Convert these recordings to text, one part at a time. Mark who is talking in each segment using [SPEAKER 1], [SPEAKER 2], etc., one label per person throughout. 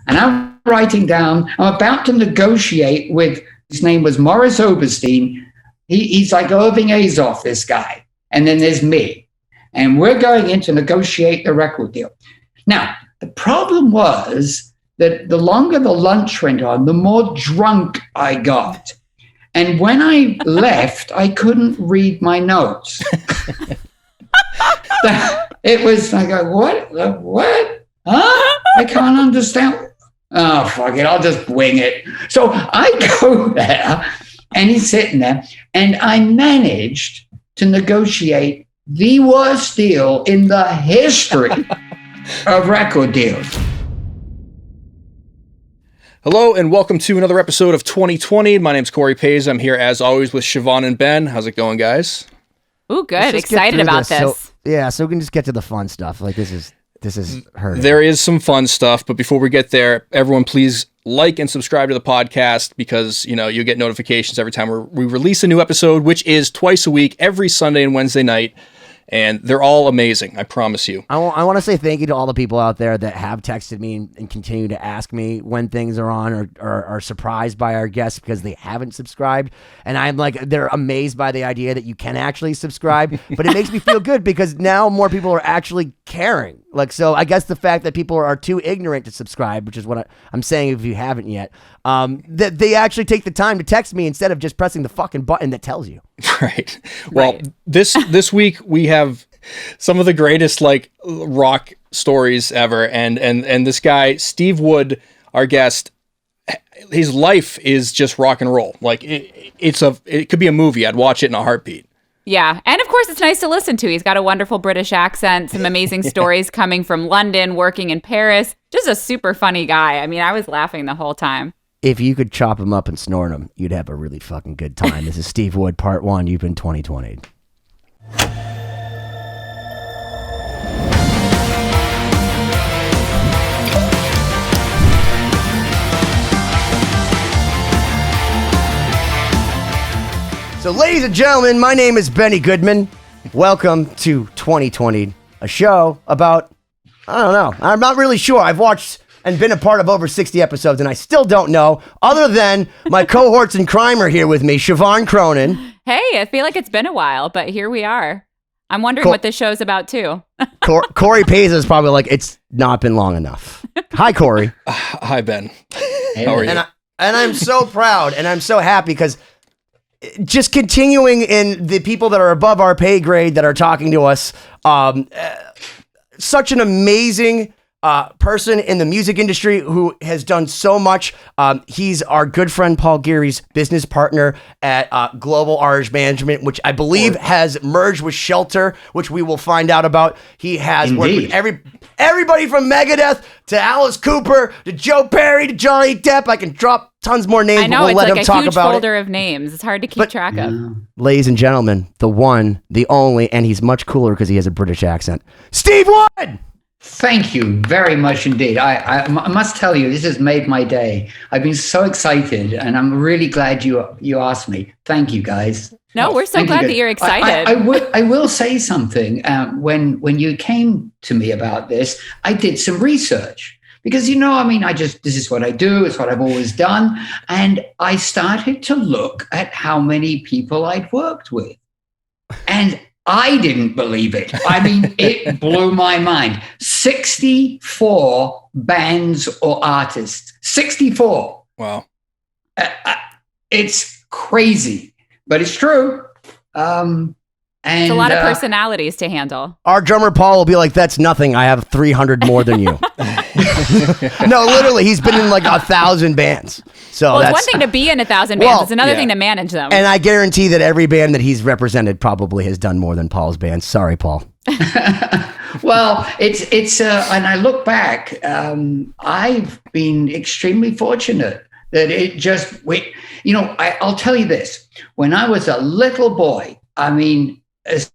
[SPEAKER 1] And I'm writing down, I'm about to negotiate with, his name was Morris Oberstein. He's like Irving Azoff, this guy. And then there's me. And we're going in to negotiate the record deal. Now, the problem was that the longer the lunch went on, the more drunk I got. And when I left, I couldn't read my notes. It was like, what? Huh? I can't understand. Oh, fuck it. I'll just wing it. So I go there and he's sitting there and I managed to negotiate the worst deal in the history of record deals.
[SPEAKER 2] Hello and welcome to another episode of 2020. My name's Cory Pays. I'm here as always with Siobhán and Ben. How's it going, guys?
[SPEAKER 3] Ooh, good. Excited about this.
[SPEAKER 4] So we can just get to the fun stuff. Like this is her.
[SPEAKER 2] There is some fun stuff, but before we get there, everyone please like and subscribe to the podcast because, you know, you get notifications every time we release a new episode, which is twice a week, every Sunday and Wednesday night. And they're all amazing, I promise you.
[SPEAKER 4] I want to say thank you to all the people out there that have texted me and continue to ask me when things are on or are surprised by our guests because they haven't subscribed. And I'm like, they're amazed by the idea that you can actually subscribe. But it makes me feel good because now more people are actually caring. Like, so I guess the fact that people are too ignorant to subscribe, which is what I'm saying if you haven't yet, that they actually take the time to text me instead of just pressing the fucking button that tells you.
[SPEAKER 2] Right. Well, this week we have some of the greatest like rock stories ever, and this guy Steve Wood, our guest, his life is just rock and roll. Like it could be a movie. I'd watch it in a heartbeat.
[SPEAKER 3] Yeah. And of course, it's nice to listen to. He's got a wonderful British accent, some amazing stories coming from London, working in Paris. Just a super funny guy. I mean, I was laughing the whole time.
[SPEAKER 4] If you could chop him up and snort him, you'd have a really fucking good time. This is Steve Wood, part 1. You've been 2020. So, ladies and gentlemen, my name is Benny Goodman. Welcome to 2020, a show about, I don't know. I'm not really sure. I've watched and been a part of over 60 episodes, and I still don't know, other than my cohorts in crime are here with me, Siobhán Cronin.
[SPEAKER 3] Hey, I feel like it's been a while, but here we are. I'm wondering what this show's about, too.
[SPEAKER 4] Cory Pays is probably like, it's not been long enough. Hi, Cory.
[SPEAKER 2] Hi, Ben. How are you?
[SPEAKER 4] And I'm so proud, and I'm so happy, because just continuing in the people that are above our pay grade that are talking to us, such an amazing person in the music industry who has done so much. He's our good friend Paul Geary's business partner at Global Artist Management, which I believe has merged with Shelter, which we will find out about. He has worked with everybody from Megadeth to Alice Cooper to Joe Perry to Johnny Depp. I can drop tons more names.
[SPEAKER 3] I know,
[SPEAKER 4] but we'll
[SPEAKER 3] it's
[SPEAKER 4] let
[SPEAKER 3] like
[SPEAKER 4] him
[SPEAKER 3] a
[SPEAKER 4] talk
[SPEAKER 3] huge
[SPEAKER 4] about
[SPEAKER 3] folder of names. It's hard to keep track of.
[SPEAKER 4] Ladies and gentlemen, the one, the only, and he's much cooler because he has a British accent, Steve Wood!
[SPEAKER 1] Thank you very much indeed. I must tell you, this has made my day. I've been so excited, and I'm really glad you asked me. Thank you, guys.
[SPEAKER 3] No, we're so glad that you're excited.
[SPEAKER 1] I will say something. When you came to me about this, I did some research because, you know, I mean, this is what I do. It's what I've always done. And I started to look at how many people I'd worked with. And I didn't believe it. I mean, it blew my mind. 64 bands or artists. 64.
[SPEAKER 2] Wow.
[SPEAKER 1] It's crazy, but it's true. And
[SPEAKER 3] it's a lot of personalities to handle.
[SPEAKER 4] Our drummer Paul will be like, that's nothing. I have 300 more than you. No, literally, he's been in like 1,000 bands. So
[SPEAKER 3] it's one thing to be in 1,000 bands. It's another thing to manage them.
[SPEAKER 4] And I guarantee that every band that he's represented probably has done more than Paul's band. Sorry, Paul.
[SPEAKER 1] Well, it's and I look back, I've been extremely fortunate that it just, I'll tell you this. When I was a little boy, I mean, as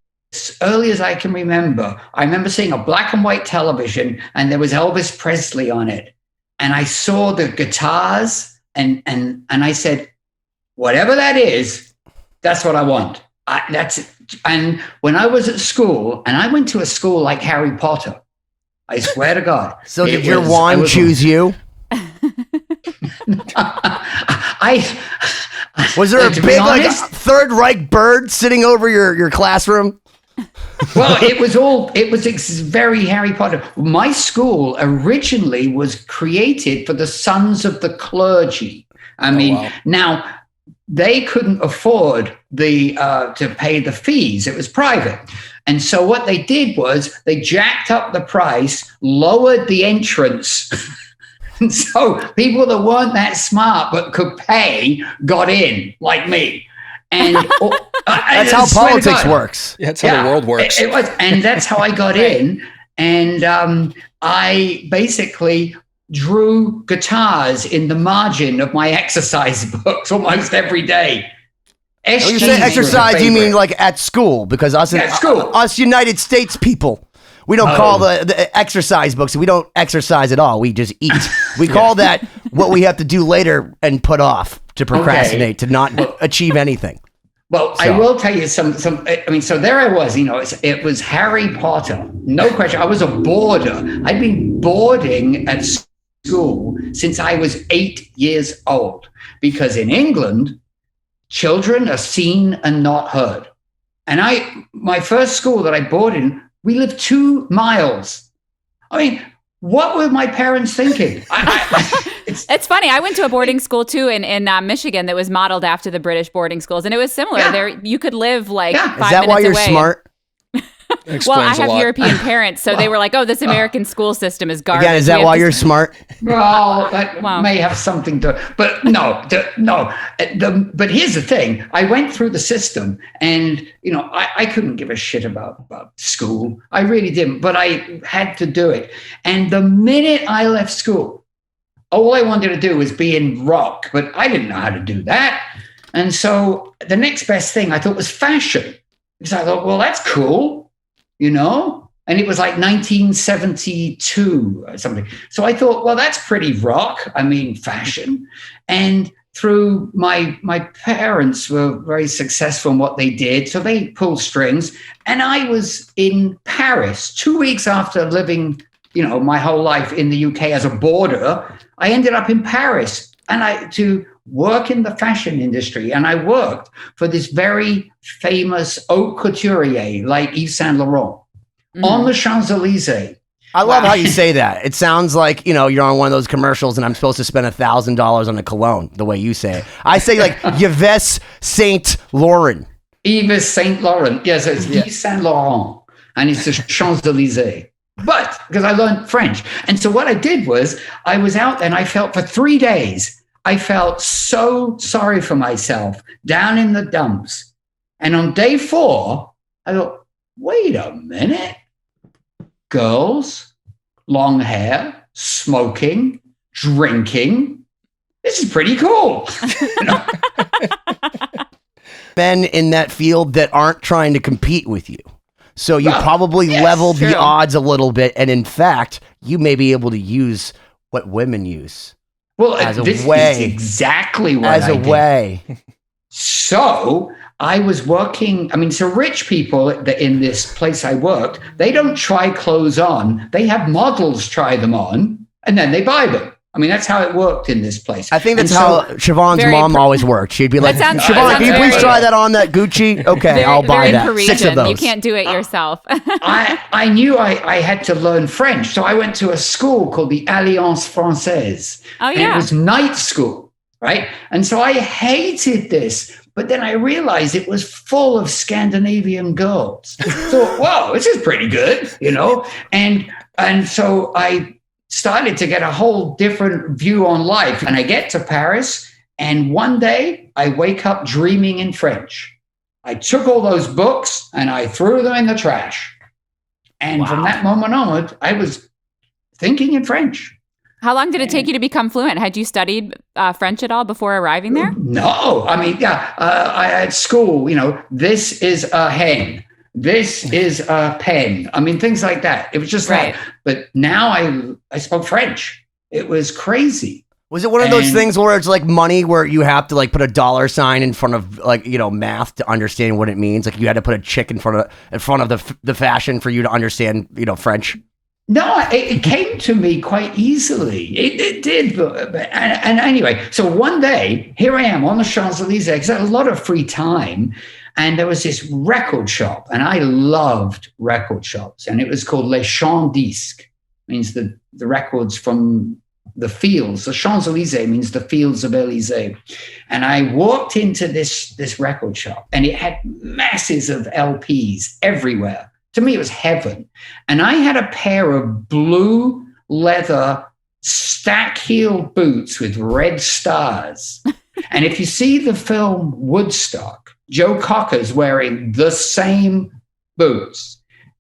[SPEAKER 1] early as I can remember, I remember seeing a black and white television and there was Elvis Presley on it. And I saw the guitars and I said, whatever that is, that's what I want. And when I was at school, and I went to a school like Harry Potter, I swear to God.
[SPEAKER 4] So did your wand choose you?
[SPEAKER 1] I
[SPEAKER 4] Was there a big like Third Reich bird sitting over your classroom?
[SPEAKER 1] Well, it was very Harry Potter. My school originally was created for the sons of the clergy. I mean, now they couldn't afford to pay the fees. It was private. And so what they did was they jacked up the price, lowered the entrance. And so people that weren't that smart but could pay got in, like me. And
[SPEAKER 4] that's how politics works.
[SPEAKER 2] Yeah, that's how the world works.
[SPEAKER 1] It was, and that's how I got in. And I basically drew guitars in the margin of my exercise books almost every day.
[SPEAKER 4] When you say exercise, you mean like at school? Because us United States people, we don't call the exercise books. We don't exercise at all. We just eat. We call that what we have to do later and put off to procrastinate, to not achieve anything.
[SPEAKER 1] Well, so. I will tell you some. I mean, so there I was. It was Harry Potter, no question. I was a boarder. I'd been boarding at school since I was 8 years old, because in England, children are seen and not heard. And my first school that I boarded in, we lived 2 miles. I mean, what were my parents thinking?
[SPEAKER 3] It's funny. I went to a boarding school too in Michigan that was modeled after the British boarding schools, and it was similar. Yeah. There, you could live like 5 minutes away.
[SPEAKER 4] Is that why you're smart?
[SPEAKER 3] Well, I have European parents, so they were like, "Oh, this American school system is garbage."
[SPEAKER 4] Again, is that why you're smart?
[SPEAKER 1] Well, that may have something to, but no. But here's the thing: I went through the system, and I couldn't give a shit about school. I really didn't, but I had to do it. And the minute I left school, all I wanted to do was be in rock, but I didn't know how to do that. And so the next best thing I thought was fashion, because I thought, well, that's cool. And it was like 1972 or something. So I thought, well, that's pretty rock. I mean, fashion. And through my parents were very successful in what they did. So they pulled strings. And I was in Paris 2 weeks after living, my whole life in the UK as a boarder. I ended up in Paris to work in the fashion industry. And I worked for this very famous haute couturier like Yves Saint Laurent on the Champs-Elysees.
[SPEAKER 4] I love how you say that. It sounds like, you're on one of those commercials and I'm supposed to spend $1,000 on a cologne, the way you say it. I say like Yves Saint Laurent.
[SPEAKER 1] Yves Saint Laurent. Yes, it's Yves Saint Laurent. And it's the Champs-Elysees. But because I learned French. And so what I did was I was out and I felt for 3 days, I felt so sorry for myself down in the dumps. And on day 4, I thought, wait a minute. Girls, long hair, smoking, drinking. This is pretty cool. Men
[SPEAKER 4] in that field that aren't trying to compete with you. So you probably leveled the odds a little bit. And in fact, you may be able to use what women use.
[SPEAKER 1] Well, this is exactly what I did.
[SPEAKER 4] Way.
[SPEAKER 1] So I was working. So rich people in this place I worked, they don't try clothes on. They have models try them on, and then they buy them. That's how it worked in this place.
[SPEAKER 4] I think that's how Siobhan's mom always worked. She'd be like, Siobhan, can you please try that on, that Gucci? Okay, I'll buy that.
[SPEAKER 3] Parisian.
[SPEAKER 4] 6 of those.
[SPEAKER 3] You can't do it yourself.
[SPEAKER 1] I knew I had to learn French. So I went to a school called the Alliance Française.
[SPEAKER 3] Oh, yeah.
[SPEAKER 1] And it was night school, right? And so I hated this. But then I realized it was full of Scandinavian girls. So, wow, this is pretty good, And so I started to get a whole different view on life. And I get to Paris, and one day I wake up dreaming in French. I took all those books and I threw them in the trash. And from that moment onward, I was thinking in French.
[SPEAKER 3] How long did it take you to become fluent? Had you studied French at all before arriving there?
[SPEAKER 1] No. I at school, this is a hen. This is a pen. Things like that. It was just but now I spoke French. It was crazy.
[SPEAKER 4] Was it one of those things where it's like money, where you have to like put a dollar sign in front of math to understand what it means? Like you had to put a chick in front of the fashion for you to understand, French?
[SPEAKER 1] No, it came to me quite easily. It did. And anyway, so one day, here I am on the Champs-Élysées, because I had a lot of free time. And there was this record shop, and I loved record shops. And it was called Les Champs Disques, means the records from the fields. The Champs-Élysées means the fields of Élysée. And I walked into this record shop, and it had masses of LPs everywhere. To me, it was heaven. And I had a pair of blue leather stack-heeled boots with red stars. And if you see the film Woodstock, Joe Cocker's wearing the same boots.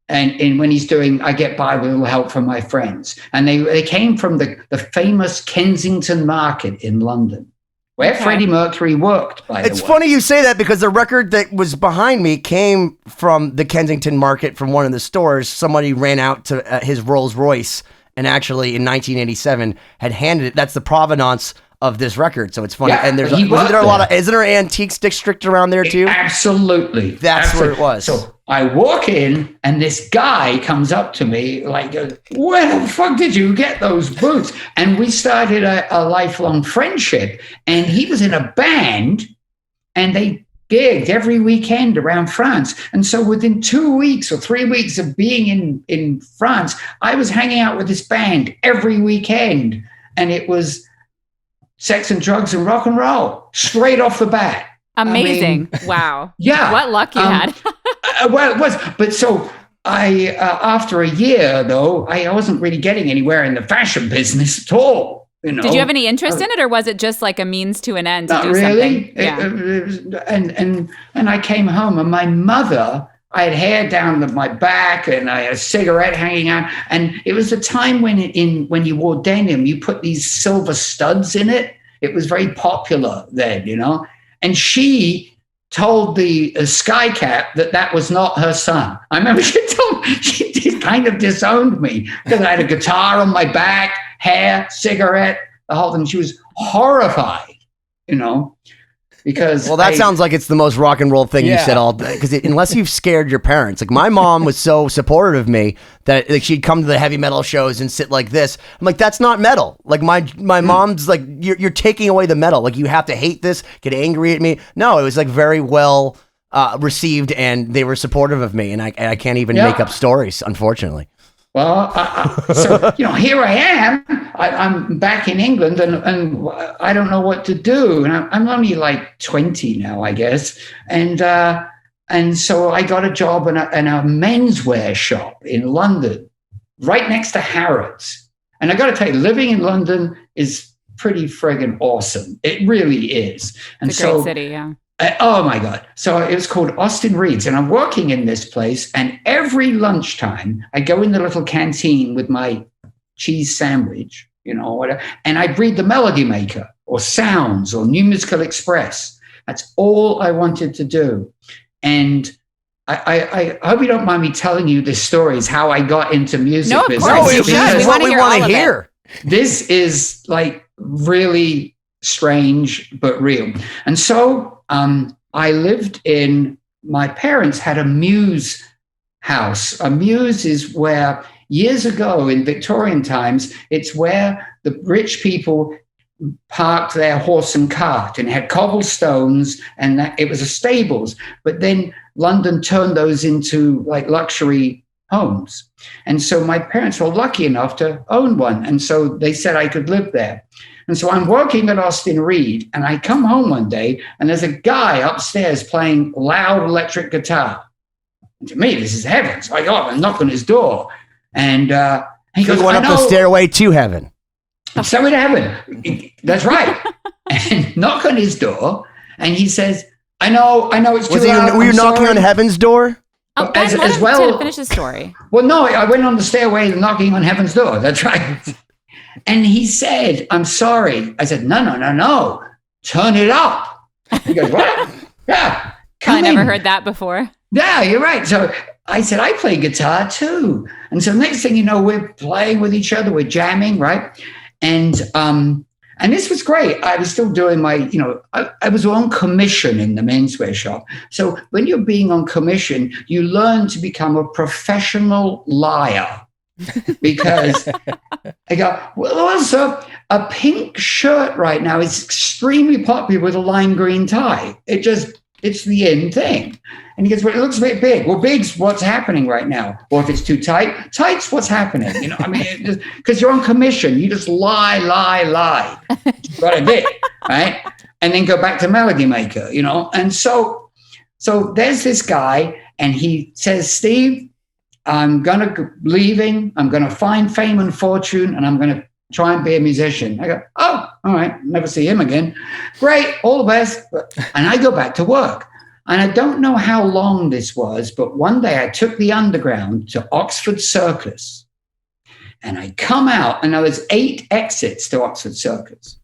[SPEAKER 1] And when he's doing I Get By With a Little Help From My Friends. And they came from the famous Kensington Market in London, where Freddie Mercury worked, by the way.
[SPEAKER 4] It's funny you say that, because the record that was behind me came from the Kensington Market, from one of the stores. Somebody ran out to his Rolls Royce and actually in 1987 had handed it. That's the provenance of this record. So it's funny.
[SPEAKER 1] Yeah,
[SPEAKER 4] and isn't there antiques district around there too?
[SPEAKER 1] Absolutely.
[SPEAKER 4] That's where it was.
[SPEAKER 1] So I walk in, and this guy comes up to me like, where the fuck did you get those boots? And we started a lifelong friendship. And he was in a band, and they gigged every weekend around France. And so within 2 weeks or 3 weeks of being in France, I was hanging out with this band every weekend. And it was sex and drugs and rock and roll straight off the bat.
[SPEAKER 3] Amazing. I mean, wow.
[SPEAKER 1] Yeah.
[SPEAKER 3] What luck you had.
[SPEAKER 1] Well, it was. But so I, after a year, though, I wasn't really getting anywhere in the fashion business at all. You know?
[SPEAKER 3] Did you have any interest in it, or was it just like a means to an end to
[SPEAKER 1] not
[SPEAKER 3] do
[SPEAKER 1] really.
[SPEAKER 3] something? Yeah.
[SPEAKER 1] It was, and I came home, and my mother, I had hair down my back, and I had a cigarette hanging out. And it was a time when you wore denim, you put these silver studs in it. It was very popular then, you know. And she told the Sky Cap that was not her son. I remember she kind of disowned me because I had a guitar on my back, hair, cigarette, the whole thing. She was horrified, you know, because
[SPEAKER 4] that sounds like it's the most rock and roll thing you said all day. Because unless you've scared your parents, like my mom was so supportive of me that like she'd come to the heavy metal shows and sit like this. I'm like, that's not metal. Like my mom's like, you're taking away the metal. Like you have to hate this, get angry at me. No, it was like very well received, and they were supportive of me. And I can't even make up stories, unfortunately.
[SPEAKER 1] Well, so, you know, here I am. I'm back in England, and I don't know what to do. And I'm only like 20 now, I guess. And so I got a job in a menswear shop in London, right next to Harrods. And I got to tell you, living in London is pretty friggin' awesome. It really is. And
[SPEAKER 3] it's a great city, yeah.
[SPEAKER 1] Oh my God. So it was called Austin Reed's, and I'm working in this place, and every lunchtime I go in the little canteen with my cheese sandwich, you know, whatever, and I read the Melody Maker or Sounds or New Musical Express. That's all I wanted to do. And I hope you don't mind me telling you this story, is how I got into music.
[SPEAKER 3] No, of
[SPEAKER 1] business.
[SPEAKER 3] course.
[SPEAKER 4] This is what we want to hear.
[SPEAKER 1] This is like really strange, but real. And so I lived my parents had a Muse house. A Muse is where years ago in Victorian times, it's where the rich people parked their horse and cart and had cobblestones, and it was a stables. But then London turned those into like luxury homes. And so my parents were lucky enough to own one. And so they said I could live there. And so I'm working at Austin Reed, and I come home one day, and there's a guy upstairs playing loud electric guitar. And to me, this is heaven. So I go up and knock on his door, and he goes,
[SPEAKER 4] went up the stairway to heaven.
[SPEAKER 1] Stairway to heaven. That's right. And knock on his door, and he says, I know it's too loud.
[SPEAKER 4] Were you knocking on heaven's door?
[SPEAKER 3] Oh, Ben, as well. To finish the story.
[SPEAKER 1] Well, no, I went on the stairway knocking on heaven's door. That's right. And he said, I'm sorry. I said, no. Turn it up. He goes, what? Yeah.
[SPEAKER 3] I never heard that before.
[SPEAKER 1] Yeah, you're right. So I said, I play guitar too. And so next thing you know, we're playing with each other. We're jamming, right? And this was great. I was still doing I was on commission in the menswear shop. So when you're being on commission, you learn to become a professional liar. because I go, well, also a pink shirt right now is extremely popular with a lime green tie. It's the in thing. And he goes, well, it looks a bit big. Well, big's what's happening right now. Or if it's too tight, tight's what's happening. You know, I mean, because you're on commission, you just lie. That's what I did, right? And then go back to Melody Maker, you know? And so there's this guy, and he says, Steve, I'm leaving. I'm going to find fame and fortune, and I'm going to try and be a musician. I go, oh, all right. Never see him again. Great. All the best. And I go back to work. And I don't know how long this was, but one day I took the underground to Oxford Circus. And I come out, and there was 8 exits to Oxford Circus.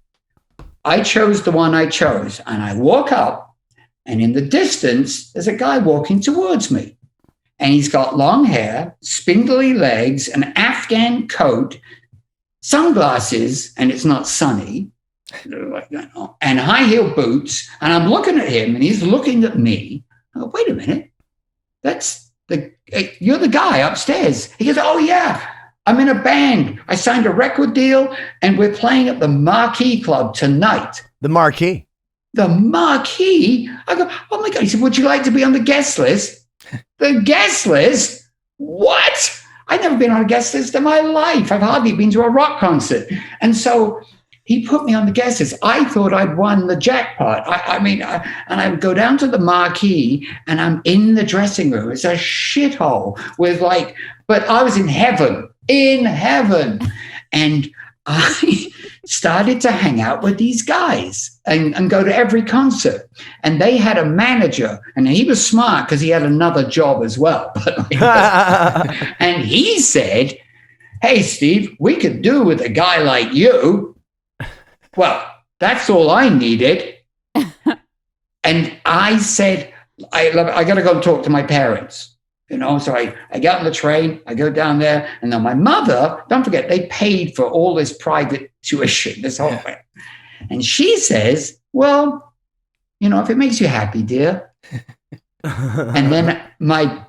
[SPEAKER 1] I chose the one I chose. And I walk up, and in the distance, there's a guy walking towards me. And he's got long hair, spindly legs, an Afghan coat, sunglasses, and it's not sunny, and high-heel boots. And I'm looking at him, and he's looking at me. I go, wait a minute. You're the guy upstairs. He goes, oh, yeah, I'm in a band. I signed a record deal, and we're playing at the Marquee Club tonight.
[SPEAKER 4] The Marquee?
[SPEAKER 1] The Marquee? I go, oh, my God. He said, would you like to be on the guest list? The guest list? What? I've never been on a guest list in my life. I've hardly been to a rock concert. And so he put me on the guest list. I thought I'd won the jackpot. And I would go down to the Marquee, and I'm in the dressing room. It's a shithole but I was in heaven. And I started to hang out with these guys and go to every concert. And they had a manager, and he was smart because he had another job as well. And he said, hey, Steve, we could do with a guy like you. Well, that's all I needed. And I said, I got to go and talk to my parents. You know, so I get on the train, I go down there, and then my mother, don't forget, they paid for all this private tuition, this whole thing. And she says, well, you know, if it makes you happy, dear. And then my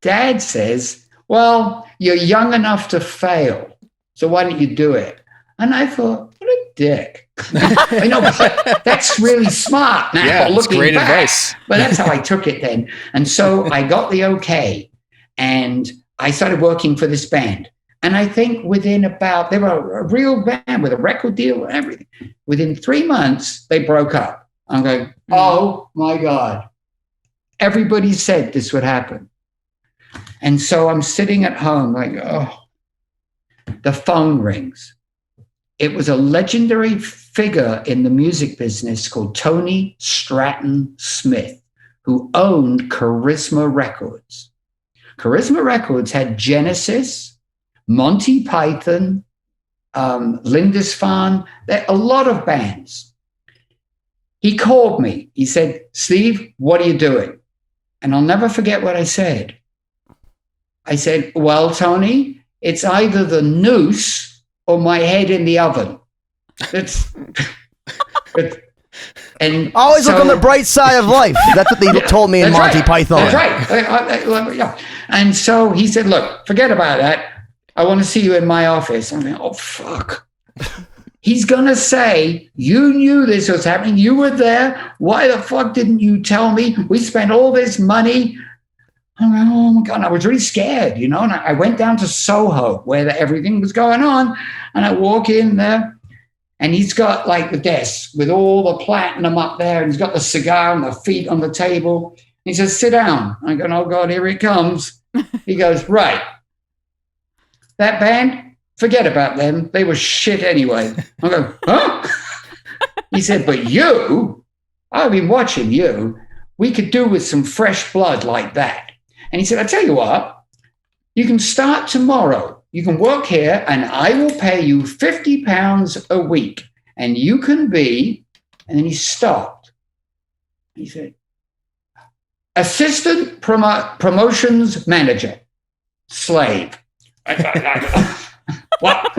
[SPEAKER 1] dad says, well, you're young enough to fail, so why don't you do it? And I thought, what a dick. I know, but that's really smart now.
[SPEAKER 2] Yeah, that's great
[SPEAKER 1] back.
[SPEAKER 2] Advice.
[SPEAKER 1] But that's how I took it then. And so I got the okay, and I started working for this band. And I think they were a real band with a record deal and everything. Within 3 months, they broke up. I'm going, oh my God. Everybody said this would happen. And so I'm sitting at home like, oh, the phone rings. It was a legendary figure in the music business called Tony Stratton Smith, who owned Charisma Records. Charisma Records had Genesis, Monty Python, Lindisfarne, a lot of bands. He called me. He said, Steve, what are you doing? And I'll never forget what I said. I said, well, Tony, it's either the noose or my head in the oven. And
[SPEAKER 4] always look on the bright side of life. That's what they told me in Monty Python.
[SPEAKER 1] That's right. Yeah. And so he said, look, forget about that. I want to see you in my office. I'm like, oh, fuck. He's going to say, you knew this was happening. You were there. Why the fuck didn't you tell me? We spent all this money. I'm like, oh my God, I was really scared, you know, and I went down to Soho where everything was going on, and I walk in there, and he's got like the desk with all the platinum up there, and he's got the cigar and the feet on the table. And he says, sit down. I go, oh God, here it comes. He goes, right. That band, forget about them. They were shit anyway. I go, huh? He said, but you, I've been watching you. We could do with some fresh blood like that. And he said, I tell you what, you can start tomorrow. You can work here, and I will pay you £50 a week. And you can be, and then he stopped. He said, assistant promotions manager, slave. What?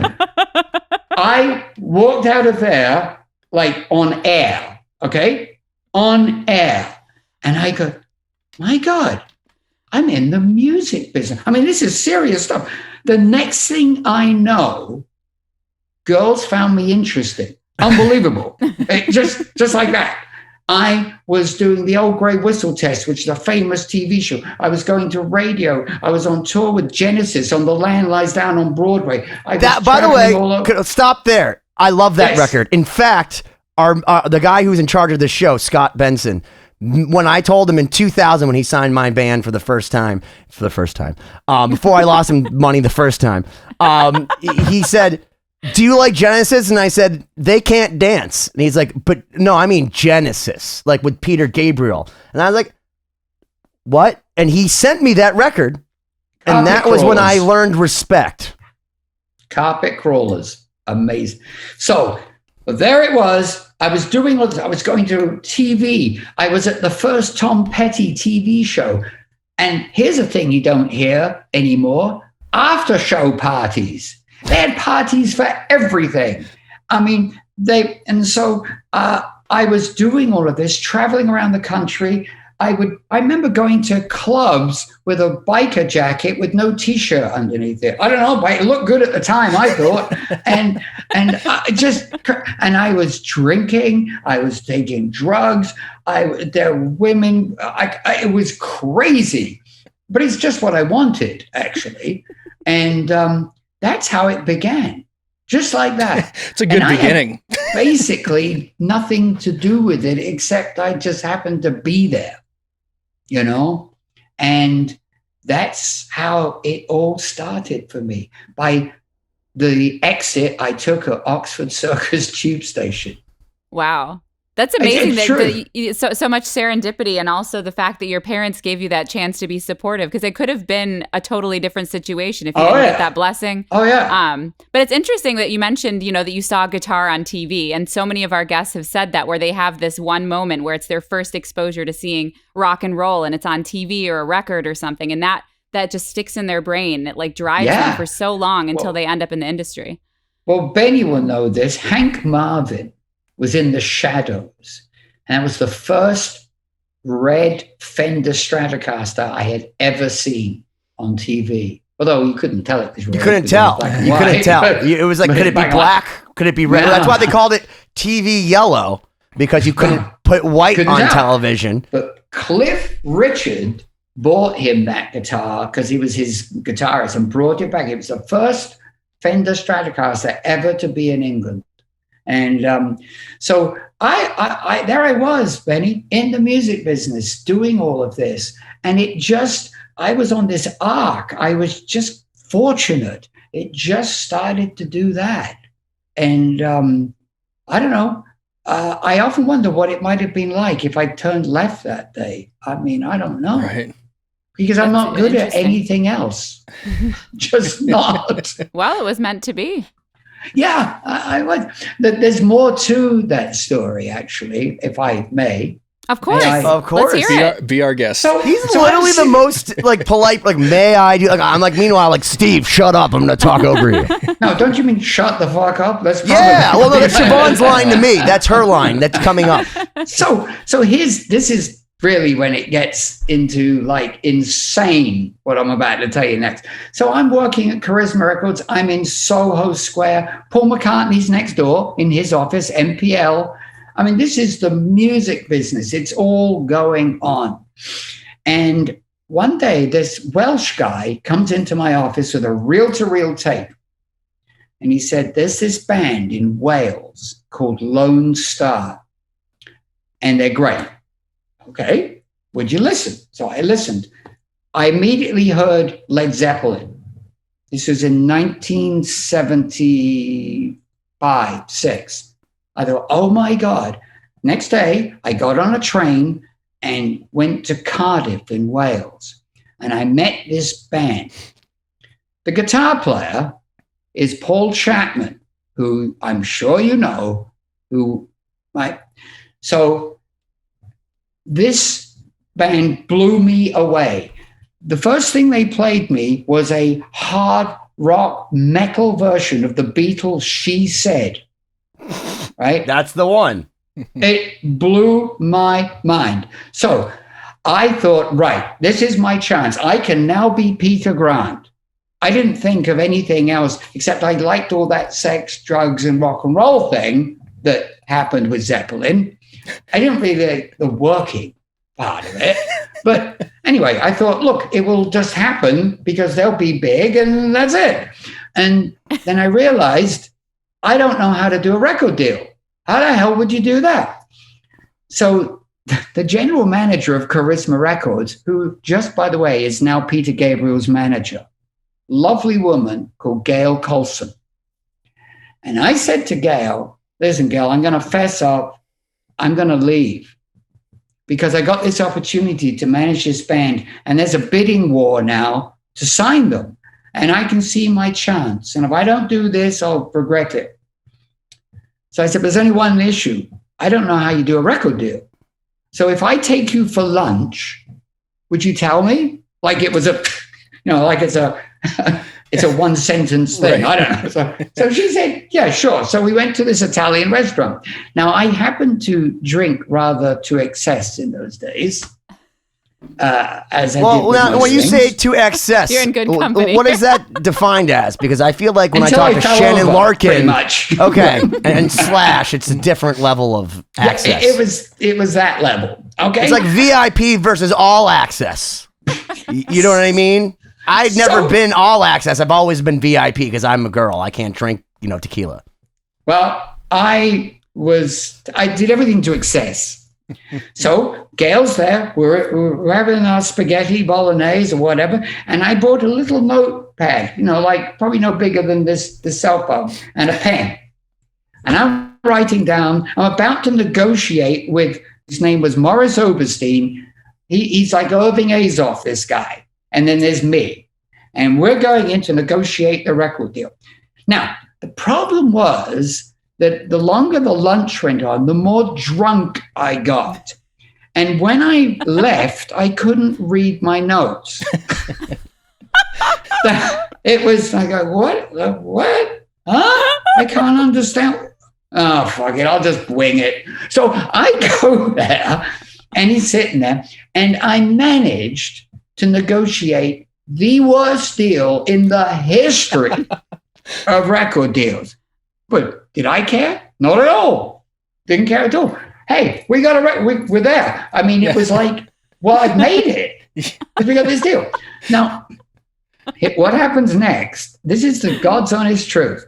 [SPEAKER 1] I walked out of there like on air, okay? On air. And I go, my God, I'm in the music business. I mean, this is serious stuff. the next thing I know, girls found me interesting. Unbelievable. just like that. I was doing the Old Grey Whistle Test, which is a famous TV show. I was going to radio. I was on tour with Genesis on The Land Lies Down on Broadway.
[SPEAKER 4] By the way, stop there. I love that record. In fact, the guy who's in charge of the show, Scott Benson, when I told him in 2000 when he signed my band for the first time, before I lost him money the first time, he said, "Do you like Genesis?" And I said, "They can't dance." And he's like, "But no, I mean Genesis, like with Peter Gabriel." And I was like, "What?" And he sent me that record. And that was when I learned respect.
[SPEAKER 1] Carpet Crawlers. Amazing. So there it was. I was doing all this. I was going to TV. I was at the first Tom Petty TV show. And here's a thing you don't hear anymore. After show parties. They had parties for everything. I mean, I was doing all of this, traveling around the country. I remember going to clubs with a biker jacket with no t-shirt underneath it. I don't know, but it looked good at the time, I thought. and I was drinking. I was taking drugs. There were women. It was crazy, but it's just what I wanted, actually. And that's how it began. Just like that.
[SPEAKER 2] It's a good beginning.
[SPEAKER 1] I had basically nothing to do with it, except I just happened to be there, you know? And that's how it all started for me. By the exit I took at Oxford Circus Tube Station.
[SPEAKER 3] Wow. That's amazing that so much serendipity, and also the fact that your parents gave you that chance to be supportive, because it could have been a totally different situation if you didn't get that blessing.
[SPEAKER 1] Oh, yeah.
[SPEAKER 3] But it's interesting that you mentioned, that you saw guitar on TV, and so many of our guests have said that, where they have this one moment where it's their first exposure to seeing rock and roll, and it's on TV or a record or something, and that just sticks in their brain. It like drives them for so long until they end up in the industry.
[SPEAKER 1] Well, Benny will know this. Hank Marvin was in the Shadows. And it was the first red Fender Stratocaster I had ever seen on TV. Although you couldn't tell it.
[SPEAKER 4] You couldn't tell. You couldn't tell. It was like, could it be black? Could it be red? No. That's why they called it TV yellow, because you couldn't put white on television.
[SPEAKER 1] But Cliff Richard bought him that guitar because he was his guitarist and brought it back. It was the first Fender Stratocaster ever to be in England. And so I there I was, Benny, in the music business, doing all of this. And I was on this arc. I was just fortunate. It just started to do that. And I don't know. I often wonder what it might have been like if I turned left that day. I mean, I don't know.
[SPEAKER 2] Right.
[SPEAKER 1] Because I'm not good at anything else. Just not.
[SPEAKER 3] Well, it was meant to be.
[SPEAKER 1] Yeah, I was. There's more to that story, actually, if I may.
[SPEAKER 3] Of course.
[SPEAKER 4] Of course.
[SPEAKER 3] Let's hear it.
[SPEAKER 2] Be our guest.
[SPEAKER 4] So he's literally the most like polite, like, may I do? Like, I'm like, meanwhile, like, Steve, shut up. I'm going to talk over you.
[SPEAKER 1] No, don't you mean shut the fuck up? That's
[SPEAKER 4] well, no, that's Siobhan's line to me. That's her line. That's coming up.
[SPEAKER 1] So this is really when it gets into like insane what I'm about to tell you next. So I'm working at Charisma Records. I'm in Soho Square. Paul McCartney's next door in his office, MPL. I mean, this is the music business. It's all going on. And one day this Welsh guy comes into my office with a reel-to-reel tape. And he said, there's this band in Wales called Lone Star. And they're great. Okay, would you listen? So I listened. I immediately heard Led Zeppelin. This was in 1975, 6. I thought, oh my God. Next day, I got on a train and went to Cardiff in Wales. And I met this band. The guitar player is Paul Chapman, who I'm sure you know, So this band blew me away. The first thing they played me was a hard rock metal version of the Beatles' She Said. Right?
[SPEAKER 4] That's the one.
[SPEAKER 1] It blew my mind. So I thought, right, this is my chance. I can now be Peter Grant. I didn't think of anything else except I liked all that sex, drugs, and rock and roll thing that happened with Zeppelin. I didn't really like the working part of it. But anyway, I thought, look, it will just happen because they'll be big and that's it. And then I realized I don't know how to do a record deal. How the hell would you do that? So the general manager of Charisma Records, who just, by the way, is now Peter Gabriel's manager, lovely woman called Gail Colson. And I said to Gail, listen, Gail, I'm going to fess up. I'm going to leave because I got this opportunity to manage this band. And there's a bidding war now to sign them. And I can see my chance. And if I don't do this, I'll regret it. So I said, there's only one issue. I don't know how you do a record deal. So if I take you for lunch, would you tell me? Like it was like it's a one sentence thing. Right. I don't know. So she said, yeah, sure. So we went to this Italian restaurant. Now I happened to drink rather to excess in those days.
[SPEAKER 4] When you say to excess,
[SPEAKER 3] you're in good company.
[SPEAKER 4] What is that defined as? Because I feel like when I talk to Shannon Larkin,
[SPEAKER 1] much.
[SPEAKER 4] Okay, and Slash, it's a different level of access.
[SPEAKER 1] It was that level. Okay,
[SPEAKER 4] it's like VIP versus all access. You know what I mean? I'd never been all access. I've always been VIP because I'm a girl. I can't drink, tequila.
[SPEAKER 1] Well, I did everything to excess. So Gail's there. We're having our spaghetti bolognese or whatever, and I brought a little notepad, like probably no bigger than this cell phone, and a pen. And I'm writing down. I'm about to negotiate with. His name was Morris Oberstein. He's like Irving Azoff, this guy. And then there's me, and we're going in to negotiate the record deal. Now the problem was that the longer the lunch went on, the more drunk I got. And when I left, I couldn't read my notes. It was like, what? Huh? I can't understand. Oh, fuck it. I'll just wing it. So I go there and he's sitting there and I managed to negotiate the worst deal in the history of record deals. But did I care? Not at all. Didn't care at all. Hey, we got we're there. I mean, it was like, well, I've made it. We got this deal. Now, what happens next? This is the God's honest truth.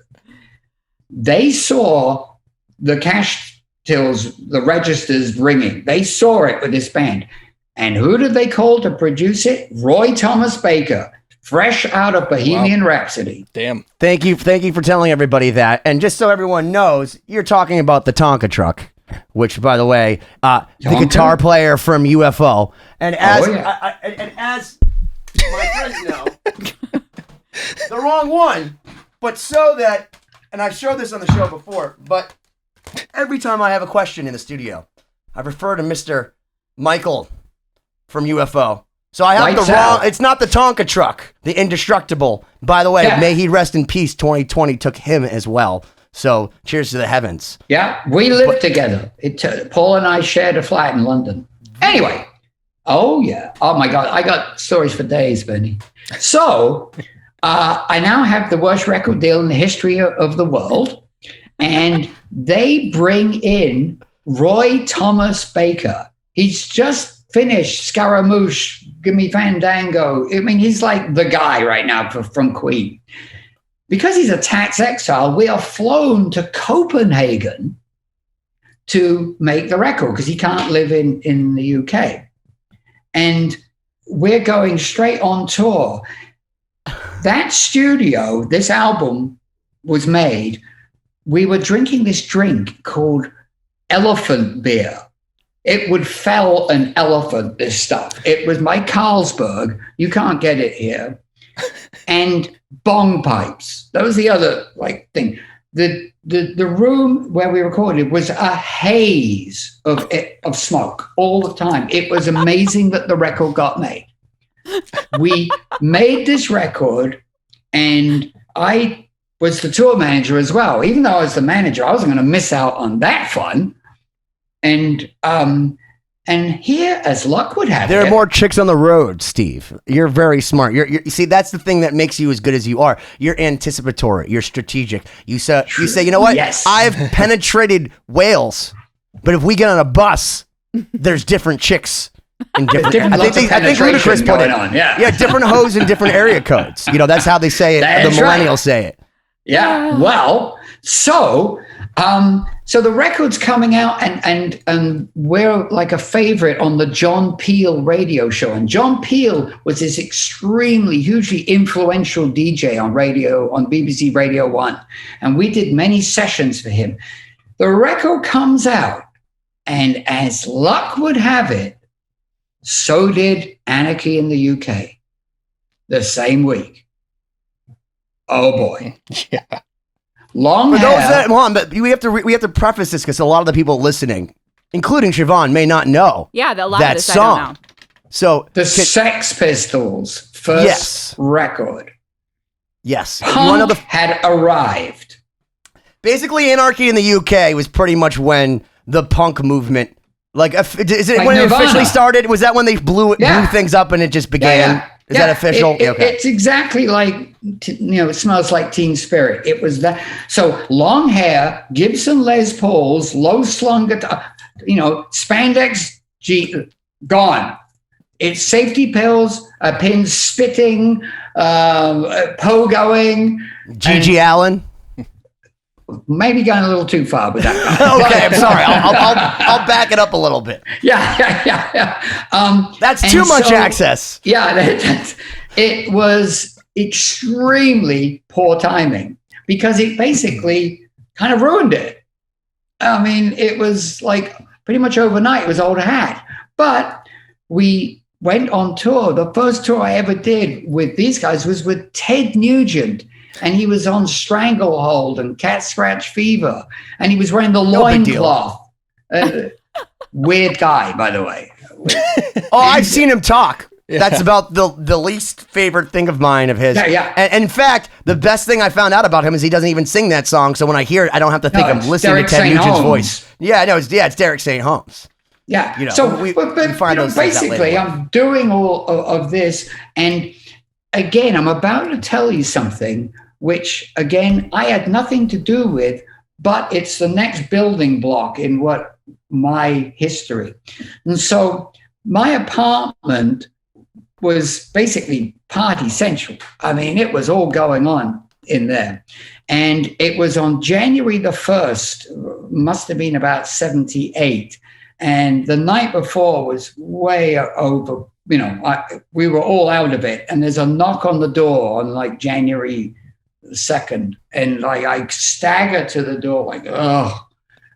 [SPEAKER 1] They saw the cash tills, the registers ringing. They saw it with this band. And who did they call to produce it? Roy Thomas Baker. Fresh out of Bohemian Rhapsody.
[SPEAKER 2] Damn.
[SPEAKER 4] Thank you for telling everybody that. And just so everyone knows, you're talking about the Tonka truck, which, by the way, the guitar player from UFO. And as as my friends know, the wrong one. But so that, and I've showed this on the show before, but every time I have a question in the studio, I refer to Mr. Michael from UFO. So I have the wrong, it's not the Tonka truck, the indestructible. By the way, may he rest in peace, 2020 took him as well. So cheers to the heavens.
[SPEAKER 1] Yeah, we lived together. Paul and I shared a flat in London. Anyway, oh yeah. Oh my God, I got stories for days, Benny. So I now have the worst record deal in the history of the world. And they bring in Roy Thomas Baker. He's just finished Scaramouche, Give Me Fandango. I mean, he's like the guy right now from Queen. Because he's a tax exile, we are flown to Copenhagen to make the record because he can't live in the UK. And we're going straight on tour. That studio, this album was made, we were drinking this drink called elephant beer. It would fell an elephant, this stuff. It was by Carlsberg. You can't get it here. And bong pipes. That was the other thing. The room where we recorded was a haze of smoke all the time. It was amazing that the record got made. We made this record, and I was the tour manager as well. Even though I was the manager, I wasn't going to miss out on that fun. And And here, as luck would have
[SPEAKER 4] There
[SPEAKER 1] it,
[SPEAKER 4] are more chicks on the road, Steve. You're very smart. You see, that's the thing that makes you as good as you are. You're anticipatory. You're strategic. You say, you know what?
[SPEAKER 1] Yes.
[SPEAKER 4] I've penetrated Wales, but if we get on a bus, there's different chicks in different. I think Ludacris put it
[SPEAKER 1] on. Yeah,
[SPEAKER 4] different hoes in different area codes. You know, that's how they say it.
[SPEAKER 1] That's
[SPEAKER 4] the millennials say it.
[SPEAKER 1] Yeah. Well, so the record's coming out, and we're like a favorite on the John Peel radio show. And John Peel was this extremely, hugely influential DJ on radio, on BBC Radio 1. And we did many sessions for him. The record comes out, and as luck would have it, so did Anarchy in the UK the same week. Oh boy.
[SPEAKER 2] Yeah.
[SPEAKER 1] Long
[SPEAKER 4] For
[SPEAKER 1] hair.
[SPEAKER 4] those that, hold on, but we have to preface this because a lot of the people listening, including Siobhán, may not know.
[SPEAKER 3] Yeah, a lot
[SPEAKER 4] that
[SPEAKER 3] of this
[SPEAKER 4] song.
[SPEAKER 3] I don't know.
[SPEAKER 4] So
[SPEAKER 1] The Sex Pistols' first record.
[SPEAKER 4] Yes.
[SPEAKER 1] Punk had arrived.
[SPEAKER 4] Basically, Anarchy in the UK was pretty much when the punk movement, is it
[SPEAKER 1] Like
[SPEAKER 4] when
[SPEAKER 1] Nirvana.
[SPEAKER 4] it officially started? Was that when they blew things up and it just began? Is that official?
[SPEAKER 1] Okay. It's exactly like, it smells like Teen Spirit. It was that. So long hair, Gibson Les Pauls, low slung guitar, spandex, gone. It's safety pills, pins spitting, pogoing.
[SPEAKER 4] Gigi Allen.
[SPEAKER 1] Maybe going a little too far with that.
[SPEAKER 4] Okay, I'm sorry. I'll back it up a little bit.
[SPEAKER 1] Yeah.
[SPEAKER 4] That's too much access.
[SPEAKER 1] Yeah, it was extremely poor timing because it basically kind of ruined it. I mean, it was like pretty much overnight. It was old hat. But we went on tour. The first tour I ever did with these guys was with Ted Nugent. And he was on Stranglehold and Cat Scratch Fever. And he was wearing the loincloth. Weird guy, by the way.
[SPEAKER 4] I've seen him talk. Yeah. That's about the least favorite thing of mine of his.
[SPEAKER 1] Yeah.
[SPEAKER 4] And in fact, the best thing I found out about him is he doesn't even sing that song. So when I hear it, I don't have to think I'm listening
[SPEAKER 1] Derek
[SPEAKER 4] to Ted
[SPEAKER 1] St.
[SPEAKER 4] Nugent's
[SPEAKER 1] Holmes.
[SPEAKER 4] voice. Yeah, no, it's Derek St. Holmes.
[SPEAKER 1] Yeah.
[SPEAKER 4] So we find those
[SPEAKER 1] basically, I'm doing all of this. And again, I'm about to tell you something, which, again, I had nothing to do with, but it's the next building block in what my history. And so my apartment was basically party central. I mean, it was all going on in there. And it was on January the 1st, must have been about 78. And the night before was way over, we were all out of it. And there's a knock on the door on like January 2nd. And like I stagger to the door like, oh.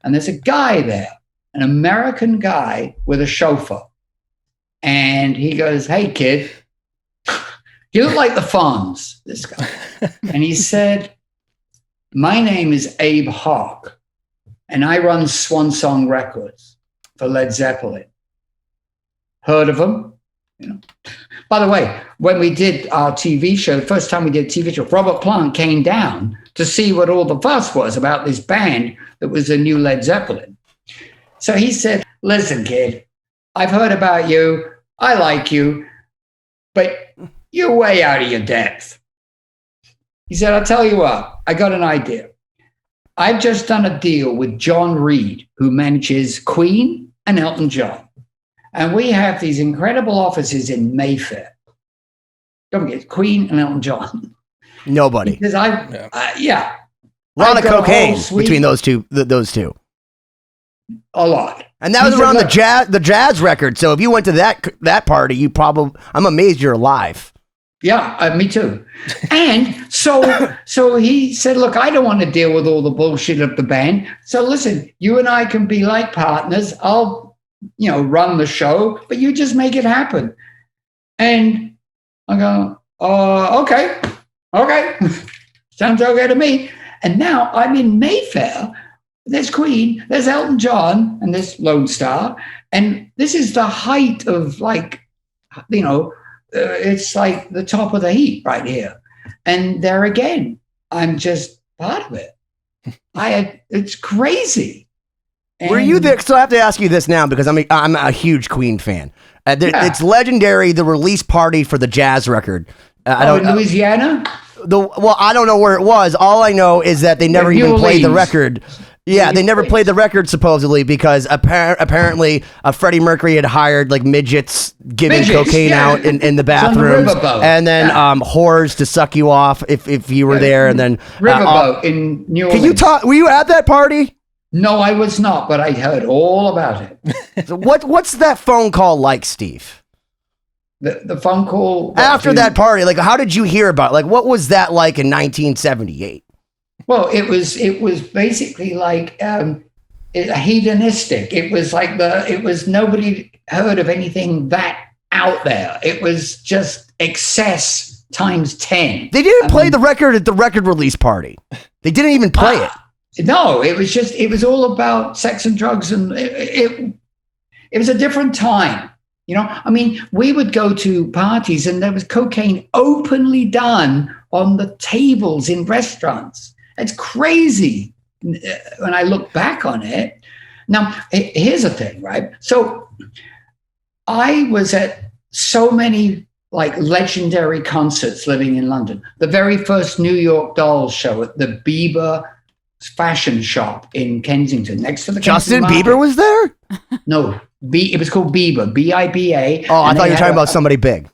[SPEAKER 1] And there's a guy there, an American guy with a chauffeur. And he goes, hey, kid, you look like the Fonz, this guy. And he said, my name is Abe Hawk, and I run Swan Song Records for Led Zeppelin. Heard of them? By the way, when we did our TV show, the first time we did a TV show, Robert Plant came down to see what all the fuss was about this band that was a new Led Zeppelin. So he said, listen, kid, I've heard about you. I like you, but you're way out of your depth. He said, I'll tell you what, I got an idea. I've just done a deal with John Reed, who manages Queen and Elton John. And we have these incredible offices in Mayfair. Don't forget, Queen and Elton John.
[SPEAKER 4] Nobody.
[SPEAKER 1] Because
[SPEAKER 4] a lot of cocaine between those two.
[SPEAKER 1] A lot.
[SPEAKER 4] And that was around the jazz record. So if you went to that party, I'm amazed you're alive.
[SPEAKER 1] Yeah, me too. And so he said, look, I don't want to deal with all the bullshit of the band. So listen, you and I can be like partners. I'll, run the show, but you just make it happen. And I go, okay. Sounds okay to me. And now I'm in Mayfair. There's Queen, there's Elton John, and there's Lone Star. And this is the height of it's like the top of the heap right here. And there again, I'm just part of it. It's crazy.
[SPEAKER 4] Were you there? So I have to ask you this now because I'm a huge Queen fan. It's legendary, the release party for the jazz record.
[SPEAKER 1] In Louisiana?
[SPEAKER 4] I don't know where it was. All I know is that they never even played the record. Yeah, they never played the record supposedly because apparently Freddie Mercury had hired like midgets giving cocaine out in the bathrooms, and then whores to suck you off if you were there, and then
[SPEAKER 1] riverboat in New Orleans.
[SPEAKER 4] Can you talk? Were you at that party?
[SPEAKER 1] No, I was not, but I heard all about it.
[SPEAKER 4] So what's that phone call like, Steve?
[SPEAKER 1] The phone call
[SPEAKER 4] after that party, like how did you hear about it? Like what was that like in 1978?
[SPEAKER 1] Well, it was basically like hedonistic. It was like nobody heard of anything that out there. It was just excess times 10.
[SPEAKER 4] They didn't play the record at the record release party. They didn't even play it.
[SPEAKER 1] No, it was all about sex and drugs, and it was a different time. You know, I mean, we would go to parties and there was cocaine openly done on the tables in restaurants. It's crazy when I look back on it. Now, here's the thing, right? So I was at so many like legendary concerts living in London. The very first New York Dolls show at the Bieber fashion shop in Kensington, next to the
[SPEAKER 4] Justin Bieber was there?
[SPEAKER 1] No, it was called Bieber, B-I-B-A.
[SPEAKER 4] Oh, I thought you were talking about somebody big.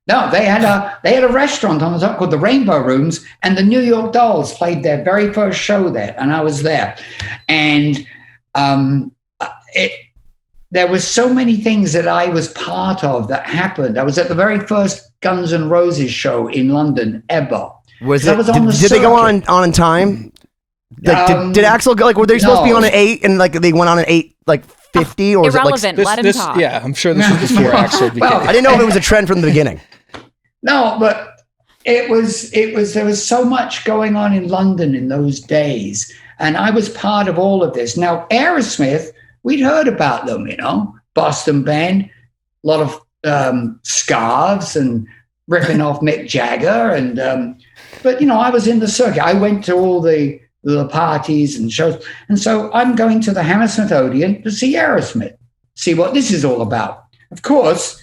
[SPEAKER 1] No, they had a restaurant on the top called the Rainbow Rooms, and the New York Dolls played their very first show there, and I was there. And there was so many things that I was part of that happened. I was at the very first Guns N' Roses show in London ever.
[SPEAKER 4] Did they go on in time? Like, did Axl go? Like, were they supposed to be on an 8 and like they went on an 8 like 50 or
[SPEAKER 3] irrelevant?
[SPEAKER 4] Was
[SPEAKER 3] it like, let him talk.
[SPEAKER 2] Yeah, I'm sure this was before Axl became.
[SPEAKER 4] I didn't know if it was a trend from the beginning.
[SPEAKER 1] No, but there was so much going on in London in those days, and I was part of all of this. Now, Aerosmith, we'd heard about them, you know, Boston band, a lot of scarves and ripping off Mick Jagger, and but you know, I was in the circuit. I went to all the parties and shows, and so I'm going to the Hammersmith Odeon to see Aerosmith, see what this is all about. Of course,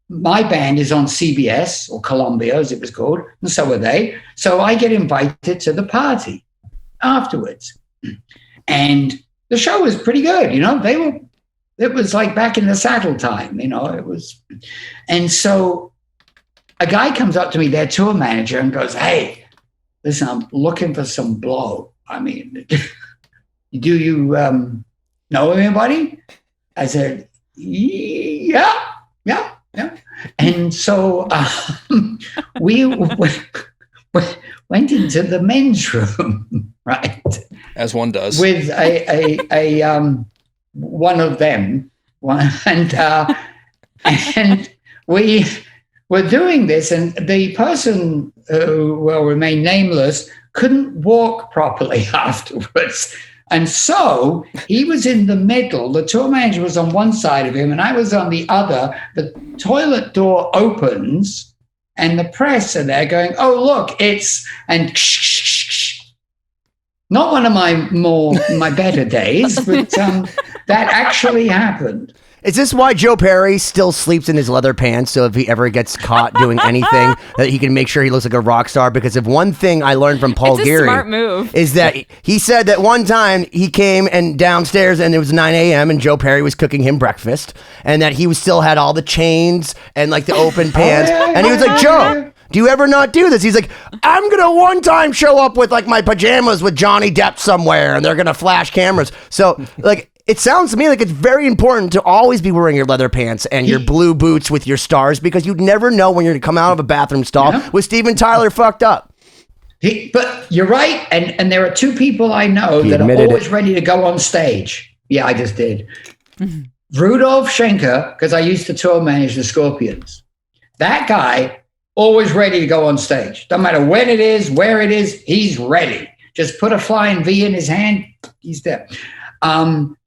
[SPEAKER 1] my band is on CBS or Columbia, as it was called, and so are they. So I get invited to the party afterwards, and the show was pretty good. You know, it was like back in the saddle time. You know, it was, and so a guy comes up to me, their tour manager, and goes, "Hey, listen, I'm looking for some blow. I mean, do you know anybody?" I said, yeah. And so we went into the men's room, right?
[SPEAKER 2] As one does.
[SPEAKER 1] With a one of them, and we were doing this, and the person who will remain nameless couldn't walk properly afterwards. And so he was in the middle. The tour manager was on one side of him and I was on the other. The toilet door opens and the press are there going, "Oh, look, it's," and not one of my better days, but that actually happened.
[SPEAKER 4] Is this why Joe Perry still sleeps in his leather pants? So if he ever gets caught doing anything, that he can make sure he looks like a rock star? Because if one thing I learned from Paul Geary,
[SPEAKER 3] smart move,
[SPEAKER 4] is that he said that one time he came and downstairs and it was 9 a.m. and Joe Perry was cooking him breakfast, and that he still had all the chains and like the open pants, and he was like, "Joe, do you ever not do this?" He's like, "I'm gonna one time show up with like my pajamas with Johnny Depp somewhere, and they're gonna flash cameras." So like. It sounds to me like it's very important to always be wearing your leather pants and your blue boots with your stars, because you'd never know when you're going to come out of a bathroom stall with Steven Tyler fucked up.
[SPEAKER 1] But you're right. And there are two people I know that are always ready to go on stage. Yeah, I just did. Rudolf Schenker, because I used to tour manage the Scorpions. That guy, always ready to go on stage. Doesn't matter when it is, where it is, he's ready. Just put a flying V in his hand, he's there.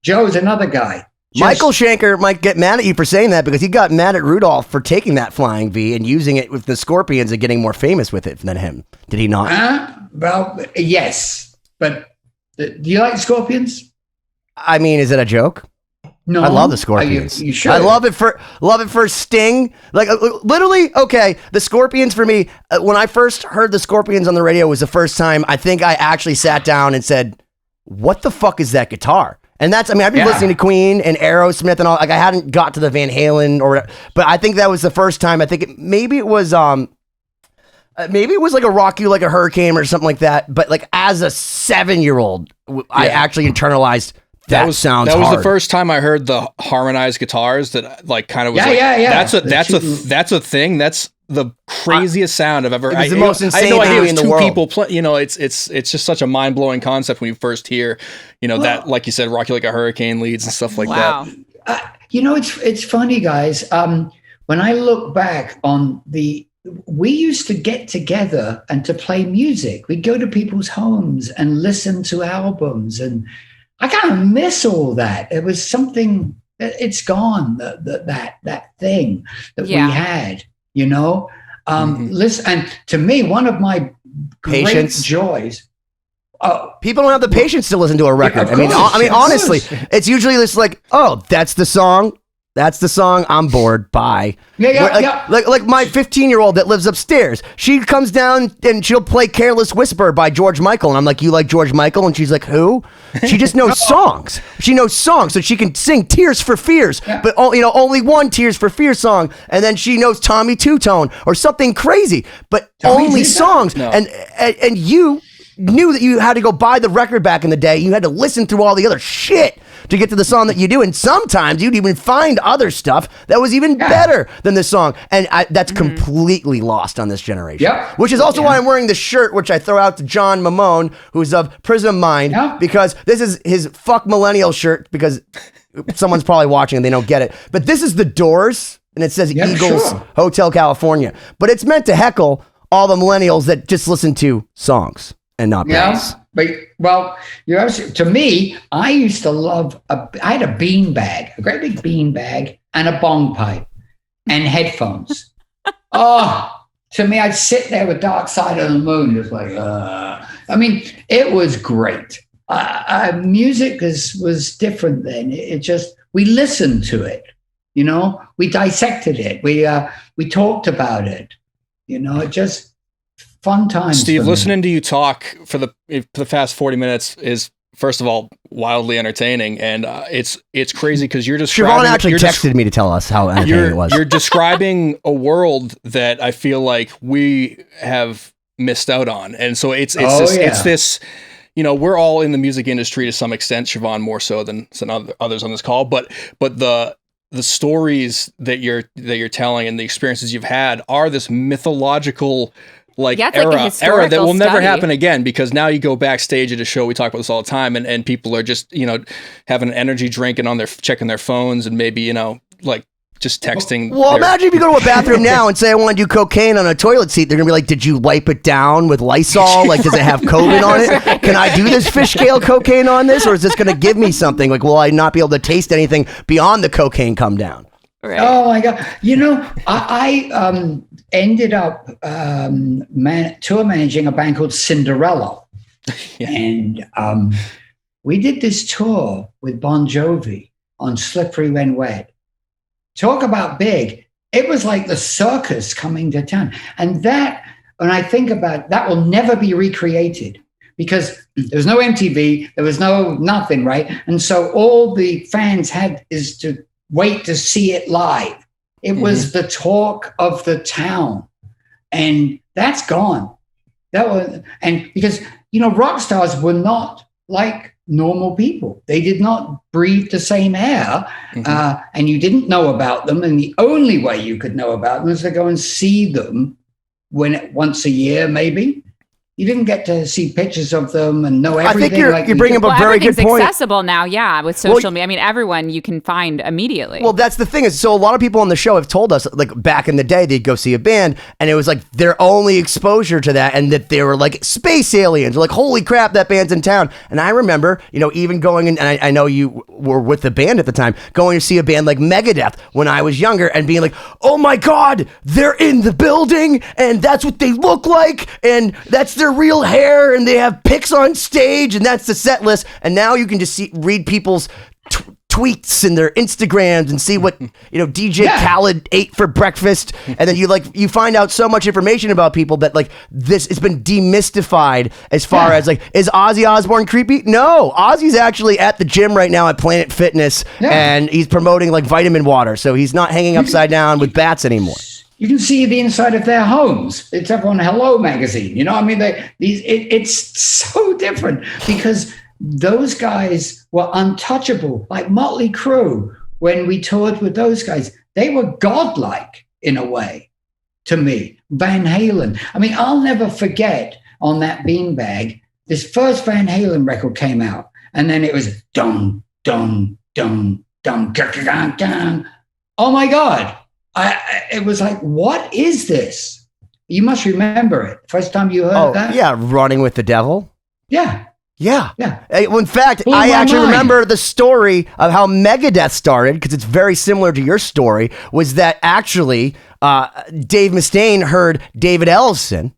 [SPEAKER 1] Joe's another guy.
[SPEAKER 4] Michael Schenker might get mad at you for saying that, because he got mad at Rudolph for taking that flying V and using it with the Scorpions and getting more famous with it than him. Did he not?
[SPEAKER 1] Well, yes. But do you like Scorpions?
[SPEAKER 4] I mean, is it a joke?
[SPEAKER 1] No,
[SPEAKER 4] I love the Scorpions.
[SPEAKER 1] You should.
[SPEAKER 4] I love it for Sting. Like literally, okay. The Scorpions for me. When I first heard the Scorpions on the radio, was the first time I think I actually sat down and said, "What the fuck is that guitar?" And that's, I mean, I've been listening to Queen and Aerosmith and all. Like I hadn't got to the Van Halen but I think that was the first time. I think maybe it was like a Rock You Like a Hurricane or something like that. But like as a 7-year-old, I actually internalized. That was
[SPEAKER 2] the first time I heard the harmonized guitars that like kind of was That's a thing. That's the craziest sound I've ever.
[SPEAKER 4] It was the most insane thing in the world.
[SPEAKER 2] People play. It's just such a mind blowing concept when you first hear, that, like you said, Rock You Like a Hurricane leads and stuff like that.
[SPEAKER 1] It's funny, guys. When I look back on we used to get together and to play music. We'd go to people's homes and listen to albums, and I kind of miss all that. It was something. It's gone. That thing that we had. Listen, and to me, one of my great joys.
[SPEAKER 4] People don't have the patience to listen to a record. I mean, honestly, it's usually just like, oh, that's the song. That's the song. I'm bored. Bye. Like my 15-year-old that lives upstairs. She comes down and she'll play "Careless Whisper" by George Michael, and I'm like, "You like George Michael?" And she's like, "Who?" She just knows songs. She knows songs, so she can sing "Tears for Fears," but only one "Tears for Fears" song, and then she knows Tommy Two Tone or something crazy, but only songs. No. And you knew that you had to go buy the record back in the day. You had to listen through all the other shit to get to the song that you do, and sometimes you'd even find other stuff that was even better than the song, and that's completely lost on this generation. Which is also why I'm wearing the shirt, which I throw out to John Mamone, who's of Prism Mind, because this is his "Fuck Millennial" shirt, because someone's probably watching and they don't get it, but this is the Doors, and it says Eagles Hotel California, but it's meant to heckle all the millennials that just listen to songs and not bands.
[SPEAKER 1] But you're absolutely, to me, I used to love. I had a bean bag, a great big bean bag, and a bong pipe, and headphones. To me, I'd sit there with "Dark Side of the Moon," just like. I mean, it was great. Music was different then. It just, we listened to it. We dissected it. We talked about it. It just. Fun times.
[SPEAKER 2] Steve, listening to you talk for the past 40 minutes is, first of all, wildly entertaining, and it's crazy because you're describing.
[SPEAKER 4] Siobhán actually texted me to tell us how entertaining it was.
[SPEAKER 2] You're describing a world that I feel like we have missed out on, and so it's this. We're all in the music industry to some extent. Siobhán more so than others on this call, but the stories that you're telling and the experiences you've had are this mythological. Era that will never happen again, because now you go backstage at a show, we talk about this all the time, and people are just having an energy drink and checking their phones and maybe just texting.
[SPEAKER 4] Well, imagine if you go to a bathroom now and say I want to do cocaine on a toilet seat. They're gonna be like, "Did you wipe it down with Lysol? Like, does it have COVID on it? Can I do this fish scale cocaine on this, or is this gonna give me something? Like, will I not be able to taste anything beyond the cocaine come down?"
[SPEAKER 1] Right. Oh my God! I ended up tour managing a band called Cinderella, and we did this tour with Bon Jovi on "Slippery When Wet." Talk about big! It was like the circus coming to town, and when I think about that, will never be recreated because there was no MTV, there was nothing, right? And so all the fans had is to wait to see it live. It was the talk of the town, and that's gone. Because rock stars were not like normal people. They did not breathe the same air, and you didn't know about them. And the only way you could know about them was to go and see them once a year, maybe. You didn't get to see pictures of them and know everything.
[SPEAKER 4] I think you're bringing up a very good point.
[SPEAKER 3] Everything's accessible now, with social media. I mean, everyone you can find immediately.
[SPEAKER 4] Well, that's the thing so a lot of people on the show have told us, like back in the day, they'd go see a band, and it was like their only exposure to that, and that they were like space aliens. Like, holy crap, that band's in town. And I remember, even going and I know you were with the band at the time, going to see a band like Megadeth when I was younger, and being like, oh my God, they're in the building, and that's what they look like, and that's their real hair and they have pics on stage and that's the set list. And now you can just read people's tweets and their Instagrams and see what DJ Khaled ate for breakfast, and then you find out so much information about people that like this has been demystified as far as like, is Ozzy Osbourne creepy? No, Ozzy's actually at the gym right now at Planet Fitness and he's promoting like vitamin water, so he's not hanging upside down with bats anymore.
[SPEAKER 1] You can see the inside of their homes. It's up on Hello magazine. It's so different because those guys were untouchable, like Motley Crue. When we toured with those guys, they were godlike in a way to me. Van Halen. I mean, I'll never forget on that beanbag, this first Van Halen record came out, and then it was dum, dum, dum, dum, dum, dum. Oh my God. It was like, what is this? You must remember it. First time you heard that?
[SPEAKER 4] Yeah, Running with the Devil.
[SPEAKER 1] Yeah.
[SPEAKER 4] Yeah. In fact, I actually remember the story of how Megadeth started, because it's very similar to your story, was that actually Dave Mustaine heard David Ellison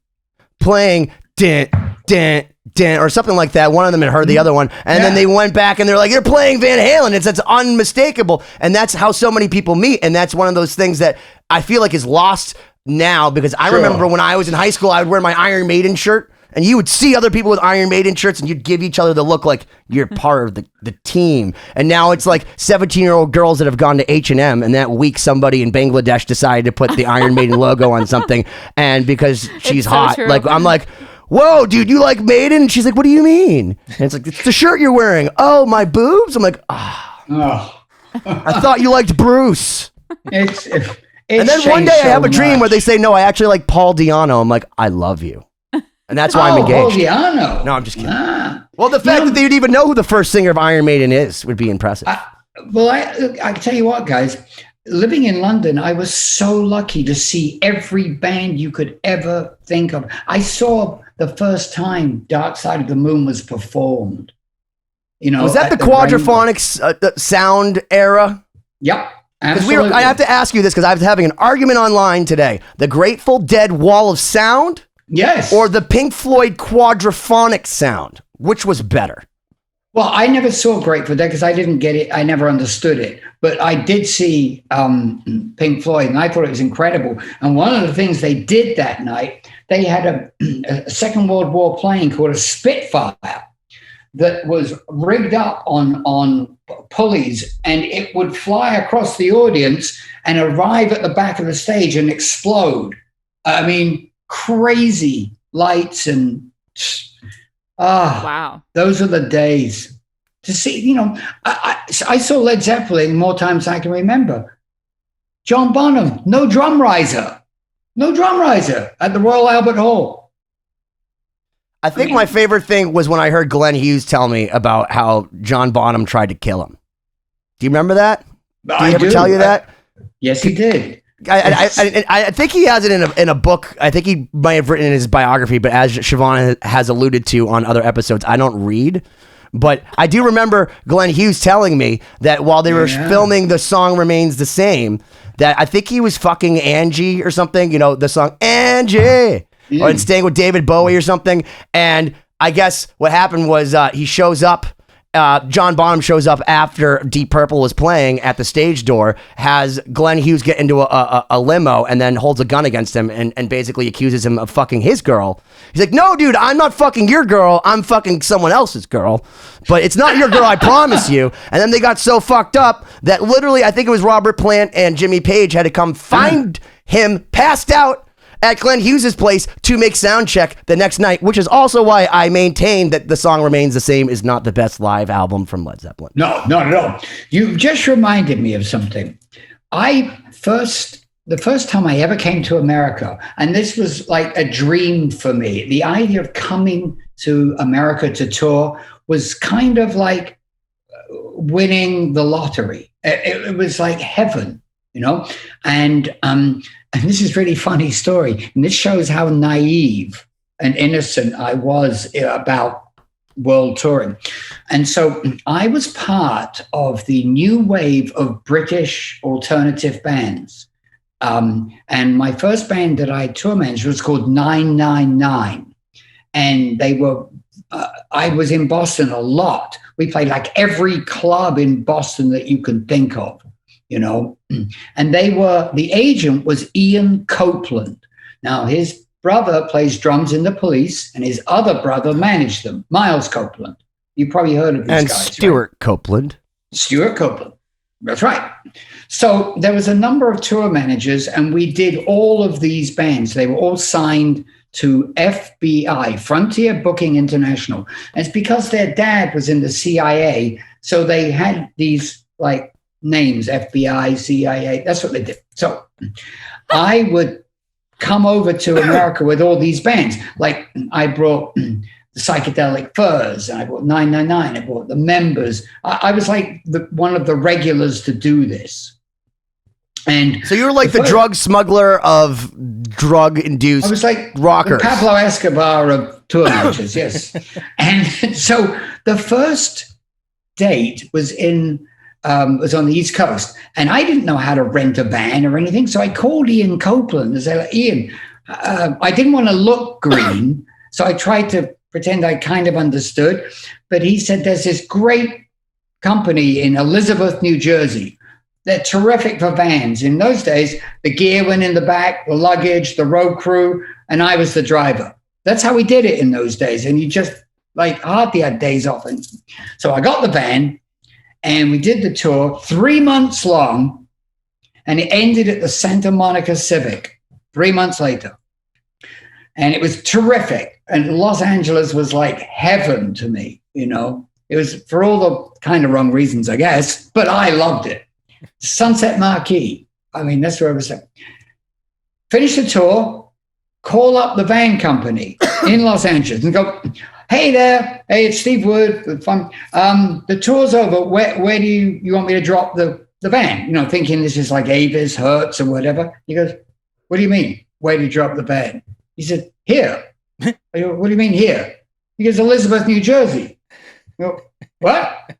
[SPEAKER 4] playing din, din, din, or something like that. One of them had heard the other one. And then they went back and they're like, you're playing Van Halen. That's unmistakable. And that's how so many people meet. And that's one of those things that I feel like is lost now, because I remember when I was in high school, I would wear my Iron Maiden shirt. And you would see other people with Iron Maiden shirts and you'd give each other the look like you're part of the team. And now it's like 17-year-old girls that have gone to H&M, and that week somebody in Bangladesh decided to put the Iron Maiden logo on something. And because she's hot, like I'm like, whoa, dude, you like Maiden? And she's like, what do you mean? And it's like, it's the shirt you're wearing. Oh, my boobs? I'm like, I thought you liked Bruce.
[SPEAKER 1] And
[SPEAKER 4] then one day I have a dream where they say, no, I actually like Paul Di'Anno. I'm like, I love you. And that's why I'm engaged.
[SPEAKER 1] Di'Anno.
[SPEAKER 4] No, I'm just kidding. Well, the fact that they'd even know who the first singer of Iron Maiden is would be impressive.
[SPEAKER 1] I can tell you what, guys. Living in London, I was so lucky to see every band you could ever think of. I saw the first time Dark Side of the Moon was performed.
[SPEAKER 4] Was that the quadraphonic sound era?
[SPEAKER 1] Yep. Absolutely.
[SPEAKER 4] I have to ask you this because I was having an argument online today. The Grateful Dead Wall of Sound?
[SPEAKER 1] Yes.
[SPEAKER 4] Or the Pink Floyd quadraphonic sound? Which was better?
[SPEAKER 1] Well, I never saw Grateful Dead because I didn't get it. I never understood it. But I did see Pink Floyd, and I thought it was incredible. And one of the things they did that night, they had a Second World War plane called a Spitfire that was rigged up on pulleys, and it would fly across the audience and arrive at the back of the stage and explode. I mean, crazy lights and
[SPEAKER 3] wow,
[SPEAKER 1] those are the days to see. I saw Led Zeppelin more times than I can remember. John Bonham, no drum riser at the Royal Albert Hall.
[SPEAKER 4] I think my favorite thing was when I heard Glenn Hughes tell me about how John Bonham tried to kill him. Do you remember that? Did he ever tell you that?
[SPEAKER 1] Yes, he did.
[SPEAKER 4] I think he has it in a book. I think he might have written in his biography, but as Siobhán has alluded to on other episodes, I don't read. But I do remember Glenn Hughes telling me that while they were filming The Song Remains the Same, that I think he was fucking Angie or something, the song Angie, or staying with David Bowie or something. And I guess what happened was he shows up. John Bonham shows up after Deep Purple was playing at the stage door, has Glenn Hughes get into a limo, and then holds a gun against him and basically accuses him of fucking his girl. He's like, no, dude, I'm not fucking your girl. I'm fucking someone else's girl. But it's not your girl, I promise you. And then they got so fucked up that literally, I think it was Robert Plant and Jimmy Page had to come find him passed out at Glenn Hughes' place to make sound check the next night, which is also why I maintain that The Song Remains the Same is not the best live album from Led Zeppelin.
[SPEAKER 1] No, not at all. You just reminded me of something. The first time I ever came to America, and this was like a dream for me, the idea of coming to America to tour was kind of like winning the lottery. It was like heaven, and this is a really funny story. And this shows how naive and innocent I was about world touring. And so I was part of the new wave of British alternative bands. And my first band that I tour managed was called 999. and they were. I was in Boston a lot. We played like every club in Boston that you can think of, you know. And the agent was Ian Copeland. Now his brother plays drums in the Police, and his other brother managed them, Miles Copeland. You probably heard of these
[SPEAKER 4] and
[SPEAKER 1] guys.
[SPEAKER 4] Stuart
[SPEAKER 1] right?
[SPEAKER 4] Copeland.
[SPEAKER 1] Stuart Copeland. That's right. So there was a number of tour managers, and we did all of these bands. They were all signed to FBI, Frontier Booking International. And it's because their dad was in the CIA, so they had these like names, FBI, CIA. That's what they did. So I would come over to America with all these bands. Like I brought the Psychedelic Furs, and I brought 999, I brought the Members. I was like one of the regulars to do this. And
[SPEAKER 4] so you were like the drug smuggler of drug-induced
[SPEAKER 1] I was like
[SPEAKER 4] rockers.
[SPEAKER 1] The Pablo Escobar of tour managers, yes. And so the first date was was on the East Coast, and I didn't know how to rent a van or anything, so I called Ian Copeland and said, Ian, I didn't want to look green, so I tried to pretend I kind of understood, but he said there's this great company in Elizabeth, New Jersey. They're terrific for vans. In those days, the gear went in the back, the luggage, the road crew, and I was the driver. That's how we did it in those days. And you just like hardly had days off. And so I got the van and we did the tour 3 months long, and it ended at the Santa Monica Civic 3 months later. And it was terrific. And Los Angeles was like heaven to me, you know. It was for all the kind of wrong reasons, I guess, but I loved it. Sunset Marquee. I mean, that's where I was at. Finish the tour, call up the van company in Los Angeles and go, hey there, hey, it's Steve Wood. The tour's over. Where do you want me to drop the van? You know, thinking this is like Avis, Hertz, or whatever. He goes, what do you mean? Where do you drop the van? He said, here. I go, what do you mean here? He goes, Elizabeth, New Jersey. I go, what?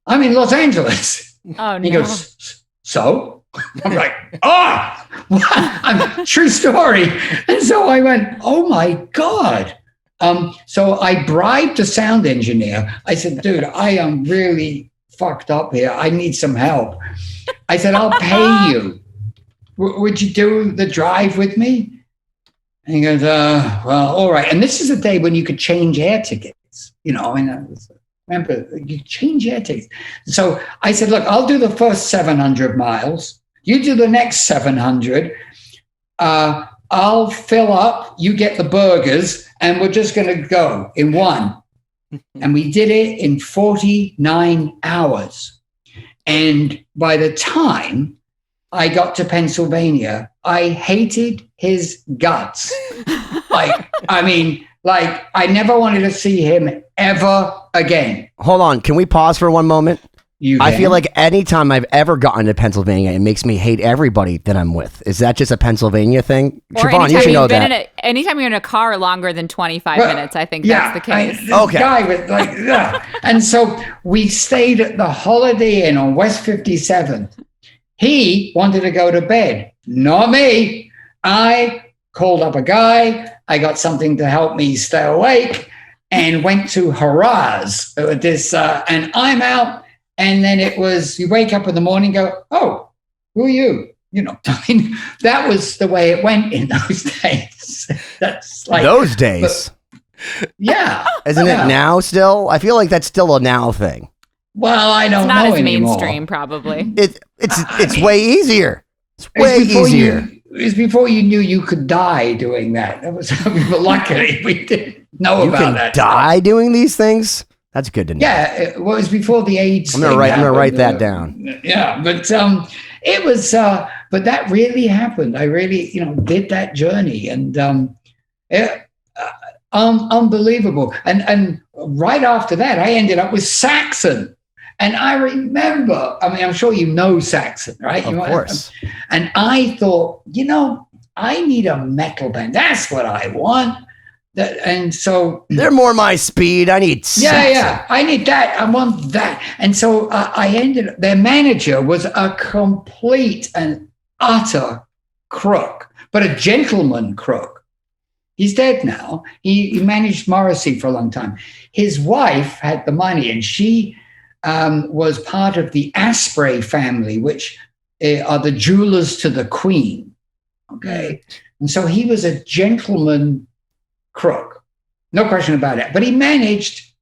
[SPEAKER 1] I'm in Los Angeles.
[SPEAKER 3] Oh, no.
[SPEAKER 1] He goes, so? I'm like, true story. And so I went, oh my God. So I bribed the sound engineer. I said, dude, I am really fucked up here. I need some help. I said, I'll pay you. Would you do the drive with me? And he goes, well, all right. And this is a day when you could change air tickets. You know, I mean, remember, you change air tickets. So I said, look, I'll do the first 700 miles. You do the next 700. I'll fill up. You get the burgers, and we're just going to go in one. And we did it in 49 hours. And by the time I got to Pennsylvania, I hated his guts. I never wanted to see him ever again.
[SPEAKER 4] Hold on. Can we pause for one moment? I feel like anytime I've ever gotten to Pennsylvania, it makes me hate everybody that I'm with. Is that just a Pennsylvania thing?
[SPEAKER 3] Or
[SPEAKER 4] Siobhán, you should know that.
[SPEAKER 3] Anytime you're in a car longer than 25 minutes, I think that's the case.
[SPEAKER 1] Okay. Guy with And so we stayed at the Holiday Inn on West 57th. He wanted to go to bed. Not me. I called up a guy. I got something to help me stay awake and went to Haraz. And I'm out. And then it was, you wake up in the morning, go, oh, who are you? You know, I mean, that was the way it went in those days. That's like
[SPEAKER 4] those days.
[SPEAKER 1] Yeah.
[SPEAKER 4] Isn't it now still? I feel like that's still a now thing.
[SPEAKER 1] Well, I don't know anymore.
[SPEAKER 3] It's not as mainstream, probably.
[SPEAKER 4] It's way easier. It's way easier.
[SPEAKER 1] It was before you knew you could die doing that. That was luckily we didn't know about that.
[SPEAKER 4] You can die doing these things? That's good to know.
[SPEAKER 1] Yeah, it was before the AIDS.
[SPEAKER 4] I'm gonna write that down.
[SPEAKER 1] Yeah, but it was. But that really happened. I really, did that journey, and unbelievable. And right after that, I ended up with Saxon. And I remember, I'm sure you know Saxon, right?
[SPEAKER 4] Of course.
[SPEAKER 1] And I thought, I need a metal band. That's what I want. And so
[SPEAKER 4] they're more my speed. I need Saxon.
[SPEAKER 1] Yeah. I need that. I want that. And so their manager was a complete and utter crook, but a gentleman crook. He's dead now. He managed Morrissey for a long time. His wife had the money, and she was part of the Asprey family, which are the jewelers to the Queen. Okay. And so he was a gentleman crook, no question about it. But he managed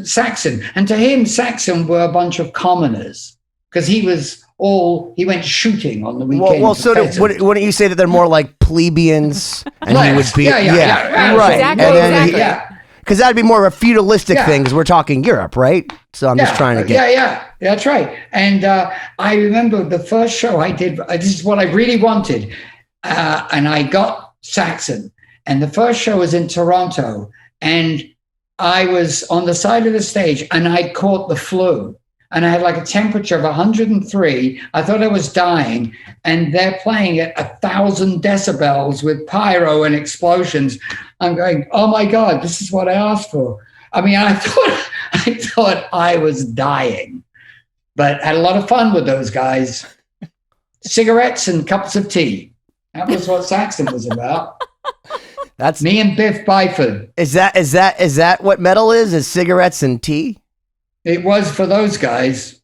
[SPEAKER 1] Saxon. And to him, Saxon were a bunch of commoners because he went shooting on the weekend.
[SPEAKER 4] Well, so wouldn't you say that they're more like plebeians? And
[SPEAKER 1] right.
[SPEAKER 4] he would be,
[SPEAKER 1] yeah,
[SPEAKER 4] right.
[SPEAKER 3] Exactly,
[SPEAKER 4] And then
[SPEAKER 3] exactly.
[SPEAKER 4] Because that'd be more of a feudalistic thing, because we're talking Europe, right? So I'm just trying to get...
[SPEAKER 1] Yeah, that's right. And I remember the first show I did, this is what I really wanted, and I got Saxon. And the first show was in Toronto, and I was on the side of the stage, and I caught the flu. And I had like a temperature of 103. I thought I was dying. And they're playing at 1,000 decibels with pyro and explosions. I'm going, oh my God, this is what I asked for. I mean, I thought I was dying, but had a lot of fun with those guys. Cigarettes and cups of tea. That was what Saxon was about.
[SPEAKER 4] That's
[SPEAKER 1] me and Biff Byford.
[SPEAKER 4] Is that what metal is? Is cigarettes and tea?
[SPEAKER 1] It was for those guys,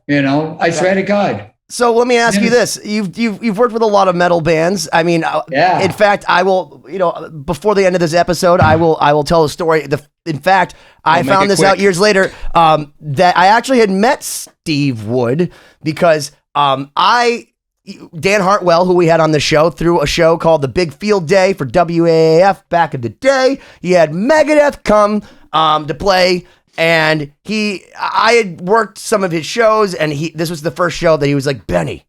[SPEAKER 1] I swear to God.
[SPEAKER 4] So let me ask you this. You've worked with a lot of metal bands. I mean, in fact, I will, before the end of this episode, I will tell a story. In fact, I found this out years later, that I actually had met Steve Wood because, Dan Hartwell, who we had on the show, through a show called The Big Field Day for WAAF back in the day. He had Megadeth come, to play. And I had worked some of his shows, and this was the first show that he was like, Benny,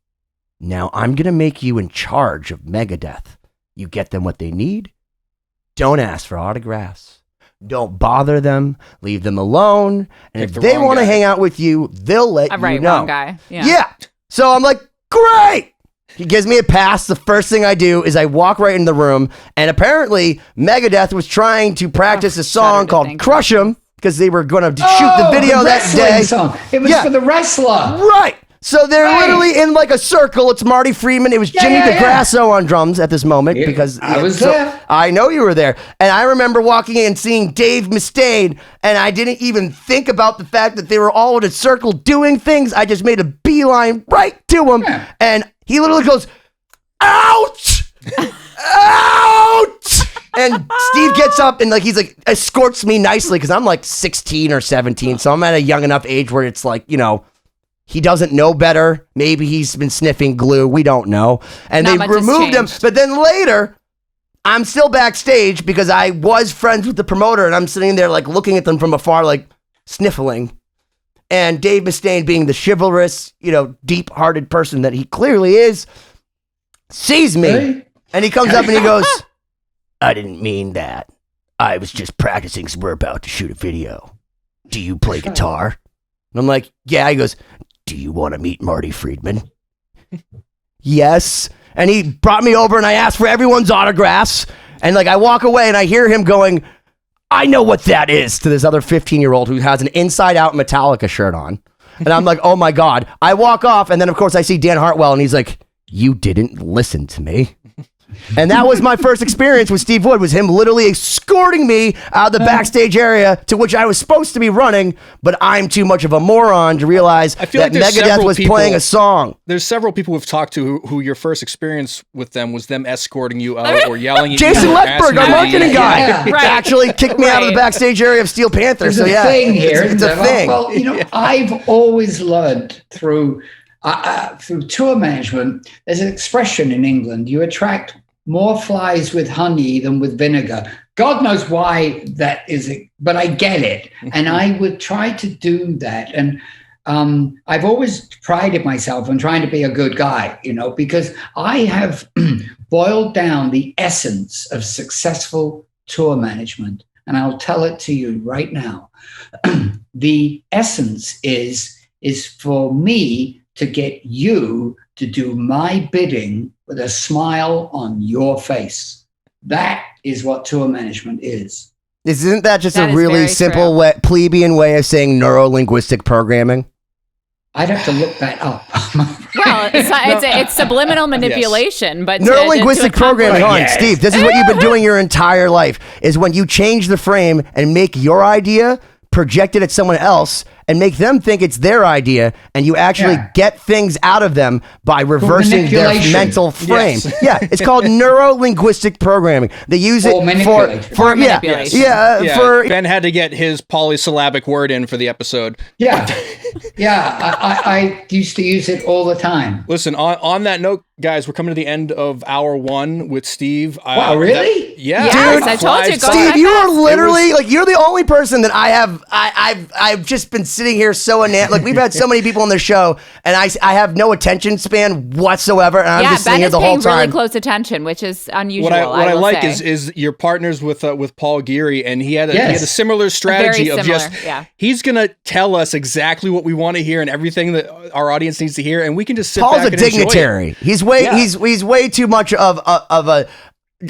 [SPEAKER 4] now I'm going to make you in charge of Megadeth. You get them what they need. Don't ask for autographs. Don't bother them. Leave them alone. And if they want to hang out with you, they'll let you know.
[SPEAKER 3] Wrong guy.
[SPEAKER 4] Yeah. So I'm like, great. He gives me a pass. The first thing I do is I walk right in the room, and apparently Megadeth was trying to practice a song called Crush 'Em, because they were going to shoot the video that day.
[SPEAKER 1] Song. It was for the wrestler.
[SPEAKER 4] Right. So they're literally in like a circle. It's Marty Friedman. It was Jimmy DeGrasso on drums at this moment because
[SPEAKER 1] I was there.
[SPEAKER 4] I know you were there. And I remember walking in and seeing Dave Mustaine, and I didn't even think about the fact that they were all in a circle doing things. I just made a beeline right to him. Yeah. And he literally goes, ouch! Ouch! And Steve gets up and he's like escorts me nicely because I'm like 16 or 17. So I'm at a young enough age where it's like, he doesn't know better. Maybe he's been sniffing glue. We don't know. And they removed him. But then later, I'm still backstage because I was friends with the promoter, and I'm sitting there like looking at them from afar, like sniffling. And Dave Mustaine, being the chivalrous, deep-hearted person that he clearly is, sees me. And he comes up and he goes, I didn't mean that. I was just practicing because we're about to shoot a video. Do you play guitar? And I'm like, yeah. He goes, do you want to meet Marty Friedman? Yes. And he brought me over, and I asked for everyone's autographs. And I walk away and I hear him going, I know what that is, to this other 15-year-old who has an Inside Out Metallica shirt on. And I'm like, oh my God. I walk off, and then of course I see Dan Hartwell, and he's like, you didn't listen to me. And that was my first experience with Steve Wood, was him literally escorting me out of the backstage area to which I was supposed to be running, but I'm too much of a moron to realize that Megadeth was playing a song.
[SPEAKER 2] There's several people we've talked to who your first experience with them was them escorting you out or yelling at
[SPEAKER 4] Jason
[SPEAKER 2] you.
[SPEAKER 4] Lethberg, our marketing guy, actually kicked me out of the backstage area of Steel Panther.
[SPEAKER 1] There's a thing here.
[SPEAKER 4] It's a thing.
[SPEAKER 1] Well, I've always learned through tour management, there's an expression in England, you attract more flies with honey than with vinegar. God knows why that is, but I get it. And I would try to do that. And I've always prided myself on trying to be a good guy, because I have boiled down the essence of successful tour management. And I'll tell it to you right now. The essence is for me to get you to do my bidding with a smile on your face. That is what tour management is.
[SPEAKER 4] Isn't that just a really simple plebeian way of saying neuro-linguistic programming?
[SPEAKER 1] I'd have to look that up.
[SPEAKER 3] Well, it's subliminal manipulation, but
[SPEAKER 4] neuro-linguistic programming. Hold on,
[SPEAKER 1] Yes.
[SPEAKER 4] Steve. This is what you've been doing your entire life. Is when you change the frame and make your idea project it at someone else and make them think it's their idea, and you actually get things out of them by reversing their mental frame.
[SPEAKER 2] Yes.
[SPEAKER 4] Yeah, it's called neuro-linguistic programming. They use it for
[SPEAKER 3] manipulation.
[SPEAKER 2] Ben had to get his polysyllabic word in for the episode.
[SPEAKER 1] Yeah. I used to use it all the time.
[SPEAKER 2] Listen, on that note, guys, we're coming to the end of hour 1 with Steve.
[SPEAKER 1] Wow, really?
[SPEAKER 3] Yes,
[SPEAKER 4] dude,
[SPEAKER 3] I told you.
[SPEAKER 4] Steve, you are literally you're the only person that I've just been sitting here so enamored. Like, we've had so many people on the show, and I have no attention span whatsoever, and I'm just sitting here the whole time.
[SPEAKER 3] Ben is paying really close attention, which is unusual.
[SPEAKER 2] What I like
[SPEAKER 3] say.
[SPEAKER 2] is your partners with Paul Geary, and he had a similar strategy of he's gonna tell us exactly what we want to hear and everything that our audience needs to hear, and we can just sit
[SPEAKER 4] Paul's
[SPEAKER 2] back and
[SPEAKER 4] dignitary.
[SPEAKER 2] Enjoy it.
[SPEAKER 4] He's way too much of a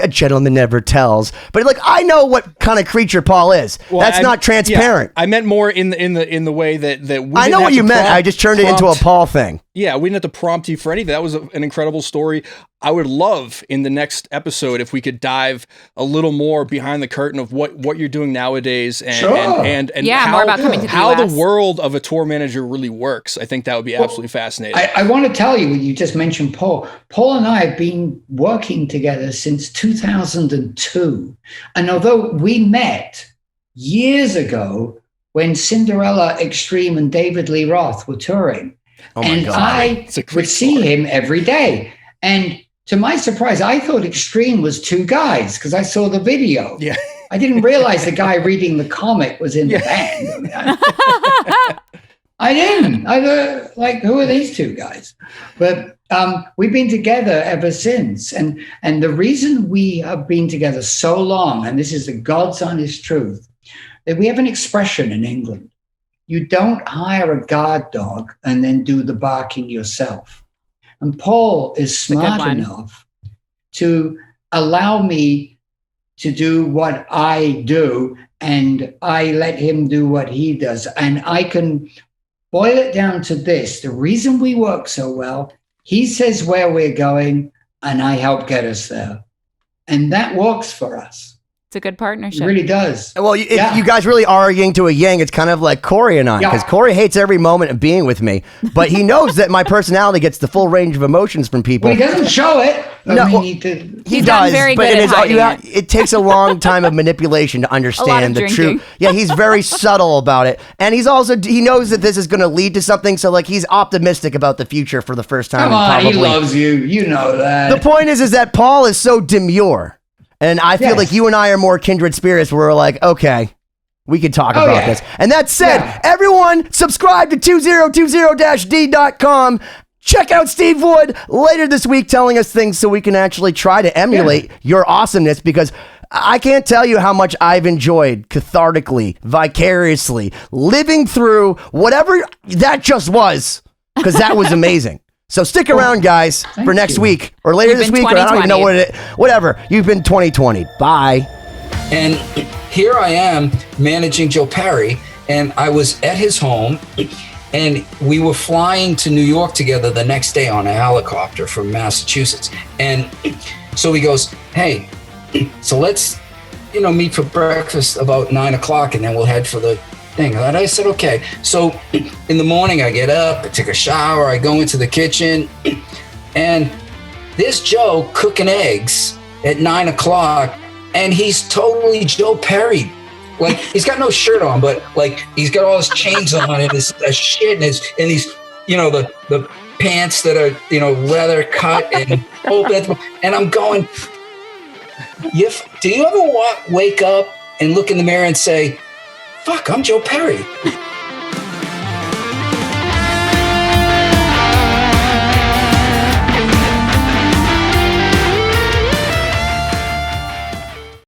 [SPEAKER 4] gentleman never tells, but like, I know what kind of creature Paul is. Well, that's not transparent.
[SPEAKER 2] I meant more in the way that we.
[SPEAKER 4] I know what you meant. I just turned it into a Paul thing.
[SPEAKER 2] Yeah, we didn't have to prompt you for anything. That was an incredible story. I would love in the next episode if we could dive a little more behind the curtain of what you're doing nowadays and
[SPEAKER 3] more about coming to the
[SPEAKER 2] how
[SPEAKER 3] US.
[SPEAKER 2] the world of a tour manager really works. I think that would be absolutely fascinating.
[SPEAKER 1] I want to tell you, you just mentioned Paul. Paul and I have been working together since 2002. And although we met years ago when Cinderella Extreme and David Lee Roth were touring, I would see him every day. And to my surprise, I thought Extreme was 2 guys because I saw the video.
[SPEAKER 2] Yeah.
[SPEAKER 1] I didn't realize the guy reading the comic was in the band. I didn't. I thought, like, who are these 2 guys? But we've been together ever since. And the reason we have been together so long, and this is the God's honest truth, that we have an expression in England. You don't hire a guard dog and then do the barking yourself. And Paul is smart enough to allow me to do what I do, and I let him do what he does. And I can boil it down to this. The reason we work so well, he says where we're going, and I help get us there. And that works for us.
[SPEAKER 3] It's a good partnership.
[SPEAKER 1] It really does.
[SPEAKER 4] Well, if you guys really are a yin to a yang, it's kind of like Cory and I, because Cory hates every moment of being with me, but he knows that my personality gets the full range of emotions from people.
[SPEAKER 1] Well, he doesn't show it.
[SPEAKER 4] He does,
[SPEAKER 3] very
[SPEAKER 4] but
[SPEAKER 3] good at hiding
[SPEAKER 4] it takes a long time of manipulation to understand the truth. Yeah, he's very subtle about it, and he knows that this is going to lead to something. So, like, he's optimistic about the future for the first time.
[SPEAKER 1] Come on, he loves you. You know that.
[SPEAKER 4] The point is that Paul is so demure. And I feel like you and I are more kindred spirits where we're like, okay, we can talk about this. And that said, everyone subscribe to 2020-d.com. Check out Steve Wood later this week telling us things so we can actually try to emulate your awesomeness, because I can't tell you how much I've enjoyed cathartically, vicariously, living through whatever that just was, because that was amazing. So stick around, guys, for next week or later this week, or I don't even know whatever. You've been 2020. Bye.
[SPEAKER 5] And here I am managing Joe Perry, and I was at his home, and we were flying to New York together the next day on a helicopter from Massachusetts. And so he goes, hey, so let's, meet for breakfast about 9:00, and then we'll head for the thing. And I said, okay. So in the morning, I get up, I take a shower, I go into the kitchen, and there's Joe cooking eggs at 9:00, and he's totally Joe Perry. Like, he's got no shirt on, but like, he's got all his chains on and his shit and these, the pants that are, leather cut and open. And I'm going, do you ever wake up and look in the mirror and say, fuck, I'm Joe Perry?